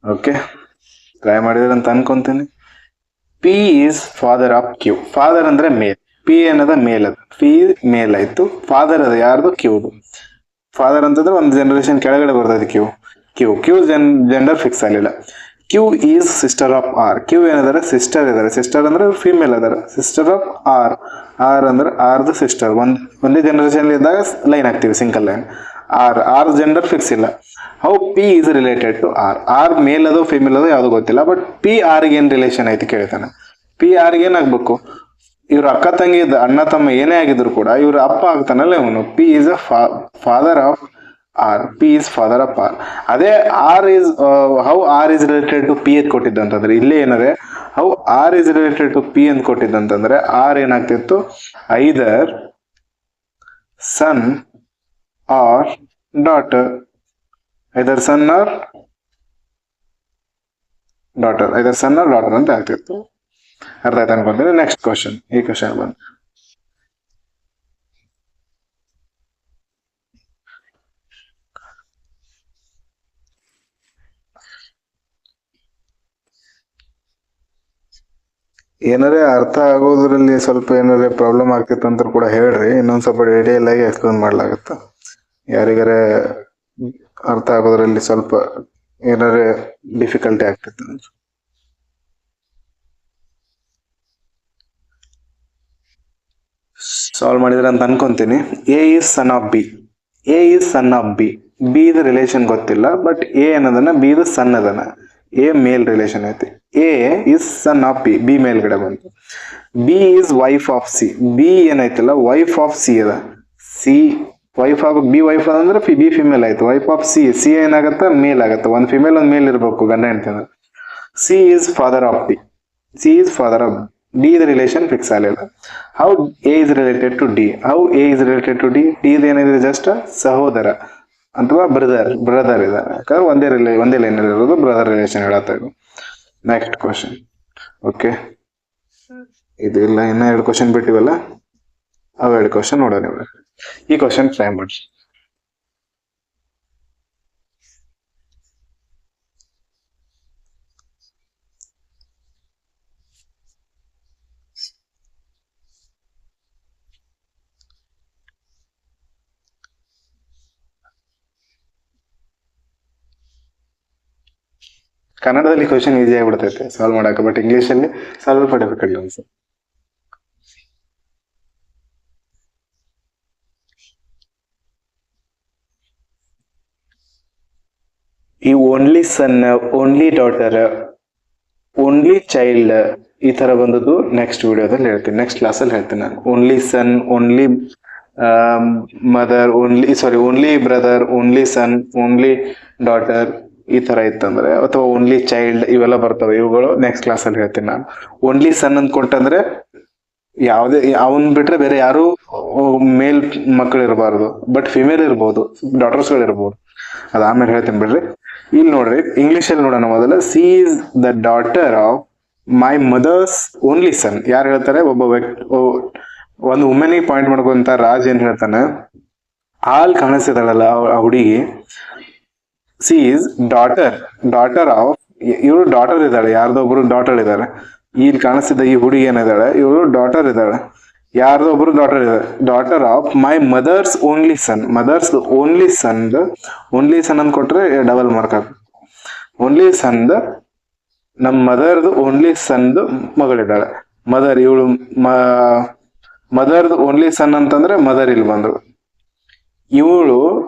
ಓಕೆ, ಟ್ರೈ ಮಾಡಿದ್ರೆ ಅಂತ ಅನ್ಕೊಂತೀನಿ. P is father of Q. Father ಅಂದ್ರೆ ಮೇಲ್, ಪಿ ಅನ್ನೋದ ಮೇಲ್, ಅದು ಪಿ ಮೇಲ್ ಆಯ್ತು. ಫಾದರ್ ಅದ ಯಾರ್ದು? ಕ್ಯೂದು. ಫಾದರ್ ಅಂತಂದ್ರೆ ಒಂದು ಜನರೇಷನ್ ಕೆಳಗಡೆ ಬರ್ತದೆ ಕ್ಯೂ ಜೆಂಡರ್ ಫಿಕ್ಸ್ ಆಗಲಿಲ್ಲ. Q is sister of R. Q ಏನಿದಾರೆ? ಸಿಸ್ಟರ್ ಇದಾರೆ. ಸಿಸ್ಟರ್ ಅಂದ್ರೆ ಫಿಮೇಲ್ ಅದಾರ. ಸಿಸ್ಟರ್ ಆಫ್ ಆರ್ ಅಂದ್ರೆ ಆರ್ದು ಸಿಸ್ಟರ್. ಒಂದೇ ಜನರೇಷನ್ ಇದ್ದಾಗ ಲೈನ್ ಹಾಕ್ತಿವಿ, single line. R gender fix ಇಲ್ಲ. How P is related to R male ಅದು ಫಿಮೇಲ್ ಅದು ಯಾವ್ದು ಗೊತ್ತಿಲ್ಲ, ಬಟ್ ಪಿ ಆರ್ಗೆ ಏನ್ ರಿಲೇಷನ್ ಐತಿ ಕೇಳ್ತಾನೆ. ಪಿ ಆರ್ಗೆ ಏನಾಗ್ಬೇಕು? ಇವ್ರ ಅಕ್ಕ ತಂಗಿ ಅಣ್ಣ ತಮ್ಮ ಏನೇ ಆಗಿದ್ರು ಕೂಡ ಇವ್ರ ಅಪ್ಪ ಆಗ್ತಾನಲ್ಲ ಇವನು. P is a father of R. P is father of R. ಅದೇ how R is related to P ಅಂತ ಕೊಟ್ಟಿದ್ದಂತಂದ್ರೆ, ಇಲ್ಲೇ ಏನದೆ how R is related to P ಅಂತ ಕೊಟ್ಟಿದ್ದಂತಂದ್ರೆ ಆರ್ ಏನಾಗ್ತಿತ್ತು? Either son or daughter. Either son or daughter ಅಂತ ಆಗ್ತಿತ್ತು. ಅರ್ಥ ಆಯ್ತು ಅನ್ಕೊಂತೀನಿ. ನೆಕ್ಸ್ಟ್ ಕ್ವಶನ್, ಈ ಕ್ವಶನ್ ಬಂದು ಏನಾರೇ ಅರ್ಥ ಆಗೋದ್ರಲ್ಲಿ ಸ್ವಲ್ಪ ಏನಾರೇ ಪ್ರಾಬ್ಲಮ್ ಆಗ್ತಿತ್ತು ಅಂತ ಕೂಡ ಹೇಳ್ರಿ, ಇನ್ನೊಂದ್ ಸ್ವಲ್ಪ ಡೀಟೇಲ್ ಆಗಿ ಎಕ್ಸ್ಪ್ಲೇನ್ ಮಾಡ್ಲಾಗತ್ತ. ಯಾರಿಗಾರ ಅರ್ಥ ಆಗೋದ್ರಲ್ಲಿ ಸ್ವಲ್ಪ ಏನಾರೇ ಡಿಫಿಕಲ್ಟಿ ಆಗ್ತಿತ್ತು. ಸಾಲ್ವ್ ಮಾಡಿದ್ರೆ ಅಂತ ಅನ್ಕೊಂತೀನಿ. A is son of B. A is son of B. B ದ ರಿಲೇಷನ್ ಗೊತ್ತಿಲ್ಲ, ಬಟ್ ಎ ಏನದನ, ಬಿ ದ ಸನ್ ಅದನ. ಎ ಮೇಲ್ ರಿಲೇಷನ್ ಐತಿ. A is son of B. B ಮೇಲ್ಗಡೆ ಬಂತು. B is wife of C. B ಏನೈತಿಲ್ಲ, wife of C ಅದ. C wife of B. Wife ಅಂದ್ರೆ ಬಿ ಫಿಮೇಲ್ ಆಯ್ತು. Wife of C. ಸಿ ಏನಾಗತ್ತ? ಮೇಲ್ ಆಗತ್ತ. ಒಂದ್ ಫಿಮೇಲ್ ಒಂದ್ ಮೇಲ್ ಇರ್ಬೇಕು, ಗಂಡ ಹೆಂಡತಿ ಅಂದ್ರೆ. C is father of D. C is father of D. The relation fix ಆಗಲಿಲ್ಲ. How A is related to D. How A is related to D. D ಏನಿದೆ? ಜಸ್ಟ್ ಸಹೋದರ. ಅಥವಾ ಬ್ರದರ್ ಇದ್ದಾರೆ, ಯಾಕಂದ್ರೆ ಒಂದೇ ಲೈನ್ ಇರೋದು ಬ್ರದರ್ ರಿಲೇಷನ್ ಹೇಳತ್ತ ಇದು. Next question. Okay, ಇದು ಇಲ್ಲ, ಇನ್ನ 2 ಕ್ವಶನ್ ಬಿಟ್ಟಿವಲ್ಲ, ಅವ್ 2 ಕ್ವಶನ್ ನೋಡೋಣ. ಈ ಕ್ವಶನ್ ಟ್ರೈ ಮಾಡಿ. ಕನ್ನಡದಲ್ಲಿ ಕ್ವಶನ್ ಈಸಿ ಆಗಿಬಿಡ್ತೈತೆ ಸಾಲ್ವ್ ಮಾಡಕ್ಕೆ, ಬಟ್ ಇಂಗ್ಲೀಷಲ್ಲಿ ಸ್ವಲ್ಪ ಡಿಫಿಕಲ್ಟ್ ಅನ್ಸುತ್ತೆ. ಈ only son, only daughter, only child ಈ ತರ ಬಂದದ್ದು ನೆಕ್ಸ್ಟ್ ವಿಡಿಯೋದಲ್ಲಿ ಹೇಳ್ತೀನಿ, ನೆಕ್ಸ್ಟ್ ಕ್ಲಾಸಲ್ಲಿ ಹೇಳ್ತೀನಿ ನಾನು. Only son, only mother, only brother, only son, only daughter ಈ ತರ ಇತ್ತಂದ್ರೆ, ಅಥವಾ ಓನ್ಲಿ ಚೈಲ್ಡ್ ಇವೆಲ್ಲ ಬರ್ತವೆ, ಇವುಗಳು ನೆಕ್ಸ್ಟ್ ಕ್ಲಾಸಲ್ಲಿ ಹೇಳ್ತೀನಿ ನಾನು. ಓನ್ಲಿ ಸನ್ ಅಂತ ಕೊಟ್ಟಂದ್ರೆ ಯಾವುದೇ ಅವನ್ ಬಿಟ್ರೆ ಬೇರೆ ಯಾರು ಮೇಲ್ ಮಕ್ಕಳು ಇರಬಾರ್ದು, ಬಟ್ ಫಿಮೇಲ್ ಇರ್ಬೋದು, ಡಾಟರ್ಸ್ಗಳು ಇರ್ಬೋದು, ಅದ ಆಮೇಲೆ ಹೇಳ್ತೀನಿ ಬಿಡ್ರಿ. ಇಲ್ಲಿ ನೋಡ್ರಿ, ಇಂಗ್ಲಿಷ್ ಅಲ್ಲಿ ನೋಡೋಣ ಮೊದಲ. She is the daughter of my mother's only son. ಯಾರು ಹೇಳ್ತಾರೆ? ಒಬ್ಬ ವ್ಯಕ್ತಿ, ಒಂದು ವುಮೆನಿಗೆ ಪಾಯಿಂಟ್ ಮಾಡ್ಕೊಂತ ರಾಜ್ ಏನ್ ಹೇಳ್ತಾನೆ, ಹಾಲ್ ಕಾಣಿಸ್ತಿದಾಳಲ್ಲ ಆ ಹುಡುಗಿ, ಸಿ ಈಸ್ ಡಾಟರ್ ಆಫ್, ಇವಳು ಡಾಟರ್ ಇದ್ದಾಳೆ, ಯಾರ್ದೊಬ್ರು ಡಾಟರ್ ಇದ್ದಾಳೆ. ಇಲ್ಲಿ ಕಾಣಿಸ್ತಿದ್ದ ಈ ಹುಡುಗಿ ಏನಿದ್ದಾಳೆ, ಇವಳು ಡಾಟರ್ ಇದ್ದಾಳೆ, ಯಾರ್ದೋ ಒಬ್ರು ಡಾಟರ್ ಇದ್ದಾರೆ. Daughter of my mother's only son. Mother's only son ಅಂತ ಕೊಟ್ರೆ ಡಬಲ್ ಮಾರ್ಕ್ ಆಗ. ಓನ್ಲಿ ಸನ್ದ, ನಮ್ಮ ಮದರ್ದು ಓನ್ಲಿ ಸನ್ದು ಮಗಳಿದ್ದಾಳೆ. ಮದರ್, ಇವಳು ಮದರ್ದು ಓನ್ಲಿ ಸನ್ ಅಂತಂದ್ರೆ ಮದರ್ ಇಲ್ಲಿ ಬಂದ್ರು. ಇವಳು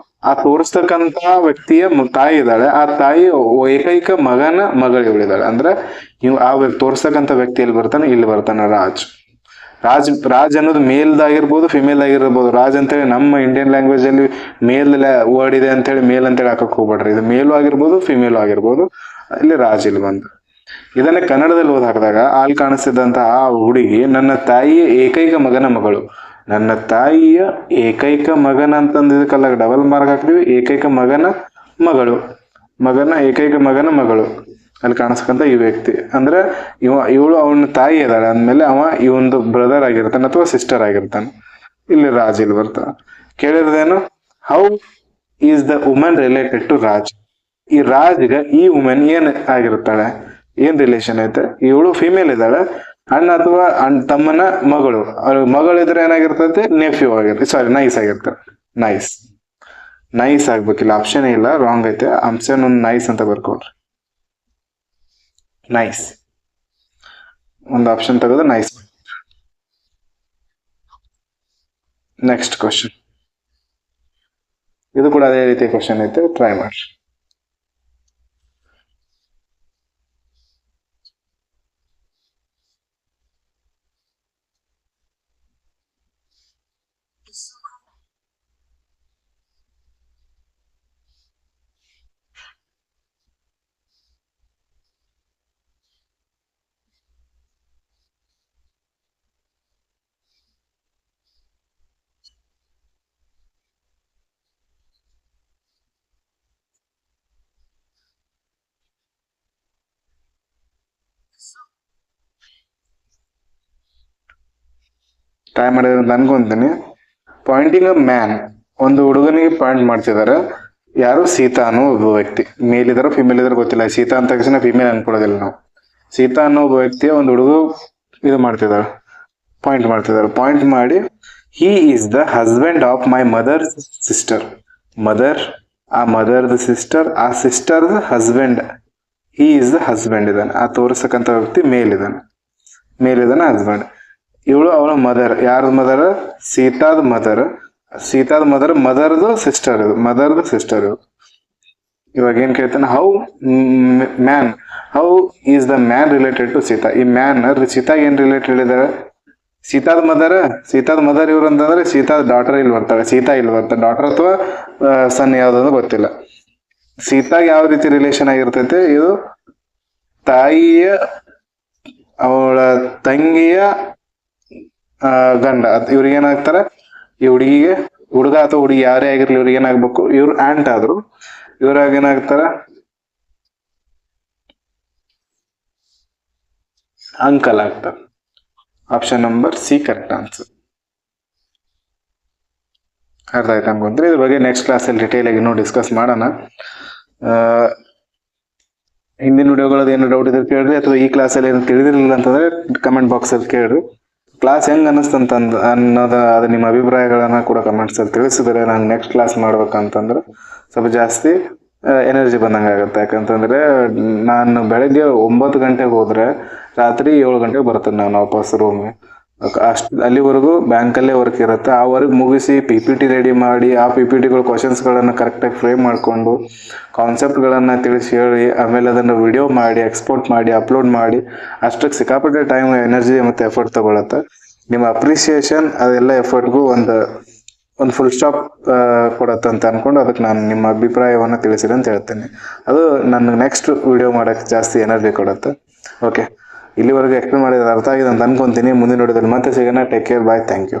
ಆ ತೋರಿಸ್ತಕ್ಕಂತ ವ್ಯಕ್ತಿಯ ತಾಯಿ ಇದ್ದಾಳೆ, ಆ ತಾಯಿ ಏಕೈಕ ಮಗಳು ಇವಳಿದ್ದಾಳೆ. ಅಂದ್ರೆ ಇವ್ ಆ ತೋರಿಸ್ತಕ್ಕಂಥ ವ್ಯಕ್ತಿ ಎಲ್ಲಿ ಬರ್ತಾನೆ? ಇಲ್ಲಿ ಬರ್ತಾನೆ ರಾಜ್ ಅನ್ನೋದು ಮೇಲ್ದಾಗಿರ್ಬೋದು, ಫಿಮೇಲ್ ಆಗಿರ್ಬೋದು. ರಾಜ್ ಅಂತೇಳಿ ನಮ್ಮ ಇಂಡಿಯನ್ ಲ್ಯಾಂಗ್ವೇಜ್ ಅಲ್ಲಿ ಮೇಲ್ ವರ್ಡ್ ಇದೆ ಅಂತೇಳಿ ಮೇಲ್ ಅಂತೇಳಿ ಹಾಕಕ್ ಹೋಗ್ಬೇಡ್ರಿ, ಇದು ಮೇಲು ಆಗಿರ್ಬೋದು, ಫಿಮೇಲು ಆಗಿರ್ಬೋದು. ಇಲ್ಲಿ ರಾಜ್ ಇಲ್ಲಿ ಬಂದು ಇದನ್ನ ಕನ್ನಡದಲ್ಲಿ ಓದ್ ಹಾಕಿದಾಗ ಅಲ್ಲಿ ಕಾಣಿಸ್ತಿದ್ದಂತ ಆ ಹುಡುಗಿ ನನ್ನ ತಾಯಿಯ ಏಕೈಕ ಮಗನ ಮಗಳು. ನನ್ನ ತಾಯಿಯ ಏಕೈಕ ಮಗನ ಅಂತಂದಿದ್ದಕ್ಕಲ್ಲ ಡಬಲ್ ಮಾರ್ಕ್ ಹಾಕ್ತೀವಿ. ಏಕೈಕ ಮಗನ ಮಗಳು, ಏಕೈಕ ಮಗನ ಮಗಳು ಅಲ್ಲಿ ಕಾಣಿಸ್ಕಂತ ಈ ವ್ಯಕ್ತಿ ಅಂದ್ರೆ ಇವಳು ಅವನ ತಾಯಿ ಇದ್ದಾಳೆ ಅಂದ್ಮೇಲೆ ಅವ ಇವೊಂದು ಬ್ರದರ್ ಆಗಿರ್ತಾನೆ ಅಥವಾ ಸಿಸ್ಟರ್ ಆಗಿರ್ತಾನೆ. ಇಲ್ಲಿ ರಾಜ್ ಇಲ್ಲಿ ಬರ್ತಾನೆ. ಕೇಳಿರೋದೇನು? How is the woman related to Raj? ಈ ರಾಜ್ಗೆ ಈ ವುಮೆನ್ ಏನ್ ಆಗಿರ್ತಾಳೆ, ಏನ್ ರಿಲೇಷನ್ ಐತೆ? ಇವಳು ಫಿಮೇಲ್ ಇದ್ದಾಳೆ, ಅಣ್ಣ ಅಥವಾ ತಮ್ಮನ ಮಗಳಿದ್ರೆ ಏನಾಗಿರ್ತೈತೆ? ನೆಫ್ಯೂ ಆಗಿರ್ತದೆ, ನೈಸ್ ಆಗಿರ್ತಾರೆ. ನೈಸ್ ಆಗ್ಬೇಕಿಲ್ಲ, ಆಪ್ಷನ್ ಇಲ್ಲ, ರಾಂಗ್ ಐತೆ. ಆಪ್ಷನ್ ಒಂದು ನೈಸ್ ಅಂತ ಬರ್ಕೊಡ್ರಿ. ನೈಸ್ ಒಂದು ಆಪ್ಷನ್ ತೆಗೆದು ನೈಸ್. Next question. ಇದು ಕೂಡ ಅದೇ ರೀತಿ ಕ್ವಶನ್ ಐತೆ, ಟ್ರೈ ಮಾಡ್ರಿ. ಟ್ರೈ ಮಾಡಿದ್ರೆ ಅಂತ ಅನ್ಕೊಂತೀನಿ. ಪಾಯಿಂಟಿಂಗ್ ಅ ಮ್ಯಾನ್, ಒಂದು ಹುಡುಗನಿಗೆ ಪಾಯಿಂಟ್ ಮಾಡ್ತಿದ್ದಾರೆ. ಯಾರು? ಸೀತಾ ಅನ್ನೋ ಒಬ್ಬ ವ್ಯಕ್ತಿ. ಮೇಲ್ ಇದಾರೋ ಫಿಮೇಲ್ ಇದಾರೋ ಗೊತ್ತಿಲ್ಲ, ಸೀತಾ ಅಂತ ತಕ್ಷಣ ಫಿಮೇಲ್ ಅನ್ಕೊಡೋದಿಲ್ಲ ನಾವು. ಸೀತಾ ಅನ್ನೋ ಒಬ್ಬ ವ್ಯಕ್ತಿಯ ಒಂದು ಹುಡುಗ ಇದು ಮಾಡ್ತಿದ್ದಾರೆ, ಪಾಯಿಂಟ್ ಮಾಡ್ತಿದ್ದಾರೆ. ಪಾಯಿಂಟ್ ಮಾಡಿ, he is the husband of my mother sister. ಆ ಮದರ್ದ ಸಿಸ್ಟರ್, ಆ ಸಿಸ್ಟರ್ದ husband, he is the husband ಇದ್ದಾನೆ. ಆ ತೋರಿಸಕ್ಕಂತ ವ್ಯಕ್ತಿ ಮೇಲ್ ಇದ್ದಾನೆ ಹಸ್ಬೆಂಡ್. ಇವಳು ಅವಳ ಮದರ್. ಯಾರ್ದ ಮದರ್? ಸೀತಾದ ಮದರ್. ಮದರ್ದು ಸಿಸ್ಟರ್ ಇದು. ಇವಾಗ ಏನ್ ಕೇಳ್ತಾನೆ? How is the man related to Sita? ಈ ಮ್ಯಾನ್ ಸೀತಾಗ ಏನ್ ರಿಲೇಟೆಡ್ ಇದಾರೆ? ಸೀತಾದ ಮದರ್ ಇವ್ರು ಅಂತಂದ್ರೆ ಸೀತಾದ ಡಾಟರ್ ಇಲ್ಲಿ ಬರ್ತಾಳೆ, ಸೀತಾ ಇಲ್ಲಿ ಬರ್ತಾಳೆ. ಡಾಟರ್ ಅಥವಾ ಸನ್ ಯಾವ್ದಂದ್ರೆ ಗೊತ್ತಿಲ್ಲ. ಸೀತಾಗ ಯಾವ ರೀತಿ ರಿಲೇಷನ್ ಆಗಿರ್ತೈತೆ? ಇದು ತಾಯಿಯ, ಅವಳ ತಂಗಿಯ ಗಂಡ. ಇವ್ರಿಗೆ ಏನಾಗ್ತಾರೆ? ಈ ಹುಡುಗಿಗೆ ಹುಡುಗ ಅಥವಾ ಹುಡುಗಿ ಯಾರೇ ಆಗಿರ್ಲಿ ಇವ್ರಿಗೆ ಏನಾಗ್ಬೇಕು, ಇವ್ರು ಆಂಟ್ ಆದ್ರು ಇವ್ರಾಗ ಏನಾಗ್ತಾರ ಅಂಕಲ್ ಆಗ್ತಾರೆ. Option number C correct answer. ಅರ್ಥ ಆಯ್ತು ಅನ್ಕೊಂಡ್ರೆ ಇದ್ರ ಬಗ್ಗೆ ನೆಕ್ಸ್ಟ್ ಕ್ಲಾಸಲ್ಲಿ ಡಿಟೇಲ್ ಆಗಿ ಇನ್ನೂ ಡಿಸ್ಕಸ್ ಮಾಡೋಣ. ಹಿಂದಿನ ವಿಡಿಯೋಗಳದ್ದು ಏನು ಡೌಟ್ ಇದ್ರೆ ಕೇಳ್ರಿ, ಅಥವಾ ಈ ಕ್ಲಾಸಲ್ಲಿ ಏನು ತಿಳಿದಿರಲಿಲ್ಲ ಅಂತಂದ್ರೆ ಕಮೆಂಟ್ ಬಾಕ್ಸಲ್ಲಿ ಕೇಳ್ರಿ. ಕ್ಲಾಸ್ ಹೆಂಗೆ ಅನ್ನಿಸ್ತಂತಂದು ಅದು ನಿಮ್ಮ ಅಭಿಪ್ರಾಯಗಳನ್ನ ಕೂಡ ಕಮೆಂಟ್ಸಲ್ಲಿ ತಿಳಿಸಿದ್ರೆ ನಾನು ನೆಕ್ಸ್ಟ್ ಕ್ಲಾಸ್ ಮಾಡ್ಬೇಕಂತಂದ್ರೆ ಸ್ವಲ್ಪ ಜಾಸ್ತಿ ಎನರ್ಜಿ ಬಂದಂಗೆ ಆಗುತ್ತೆ. ಯಾಕಂತಂದರೆ ನಾನು ಬೆಳಗ್ಗೆ 9 ಗಂಟೆಗೆ ಹೋದರೆ ರಾತ್ರಿ 7 ಗಂಟೆಗೆ ಬರ್ತೇನೆ ನಾನು ವಾಪಸ್ ರೂಮ್ಗೆ. ಅಲ್ಲಿವರೆಗೂ ಬ್ಯಾಂಕಲ್ಲೇ ವರ್ಕ್ ಇರುತ್ತೆ. ಆ ವರ್ಕ್ ಮುಗಿಸಿ PPT ರೆಡಿ ಮಾಡಿ ಆ PPTಗಳು ಕ್ವಶನ್ಸ್ಗಳನ್ನು ಕರೆಕ್ಟಾಗಿ ಫ್ರೇಮ್ ಮಾಡಿಕೊಂಡು ಕಾನ್ಸೆಪ್ಟ್ಗಳನ್ನು ತಿಳಿಸಿ ಹೇಳಿ ಆಮೇಲೆ ಅದನ್ನು ವಿಡಿಯೋ ಮಾಡಿ ಎಕ್ಸ್ಪೋರ್ಟ್ ಮಾಡಿ ಅಪ್ಲೋಡ್ ಮಾಡಿ ಅಷ್ಟಕ್ಕೆ ಸಿಕ್ಕಾಪಟ್ಟೆ ಟೈಮ್, ಎನರ್ಜಿ ಮತ್ತು ಎಫರ್ಟ್ ತಗೊಳತ್ತೆ. ನಿಮ್ಮ ಅಪ್ರಿಸಿಯೇಷನ್ ಅದೆಲ್ಲ ಎಫರ್ಟ್ಗೂ ಒಂದು ಫುಲ್ ಸ್ಟಾಪ್ ಕೊಡತ್ತೆ ಅಂತ ಅಂದ್ಕೊಂಡು ಅದಕ್ಕೆ ನಾನು ನಿಮ್ಮ ಅಭಿಪ್ರಾಯವನ್ನು ತಿಳಿಸಿರಿ ಅಂತ ಹೇಳ್ತೇನೆ. ಅದು ನನ್ನ ನೆಕ್ಸ್ಟ್ ವಿಡಿಯೋ ಮಾಡೋಕ್ಕೆ ಜಾಸ್ತಿ ಎನರ್ಜಿ ಕೊಡುತ್ತೆ. ಓಕೆ, ಇಲ್ಲಿವರೆಗೆ ಎಕ್ಸ್ಪ್ಲೇನ್ ಮಾಡಿದ್ರೆ ಅರ್ಥ ಆಗಿದೆ ಅಂತ ಅನ್ಕೊಂತೀನಿ. ಮುಂದಿನ ವಿಡಿಯೋದಲ್ಲಿ ಮತ್ತೆ ಸಿಗೋಣ. Take care, bye, thank you.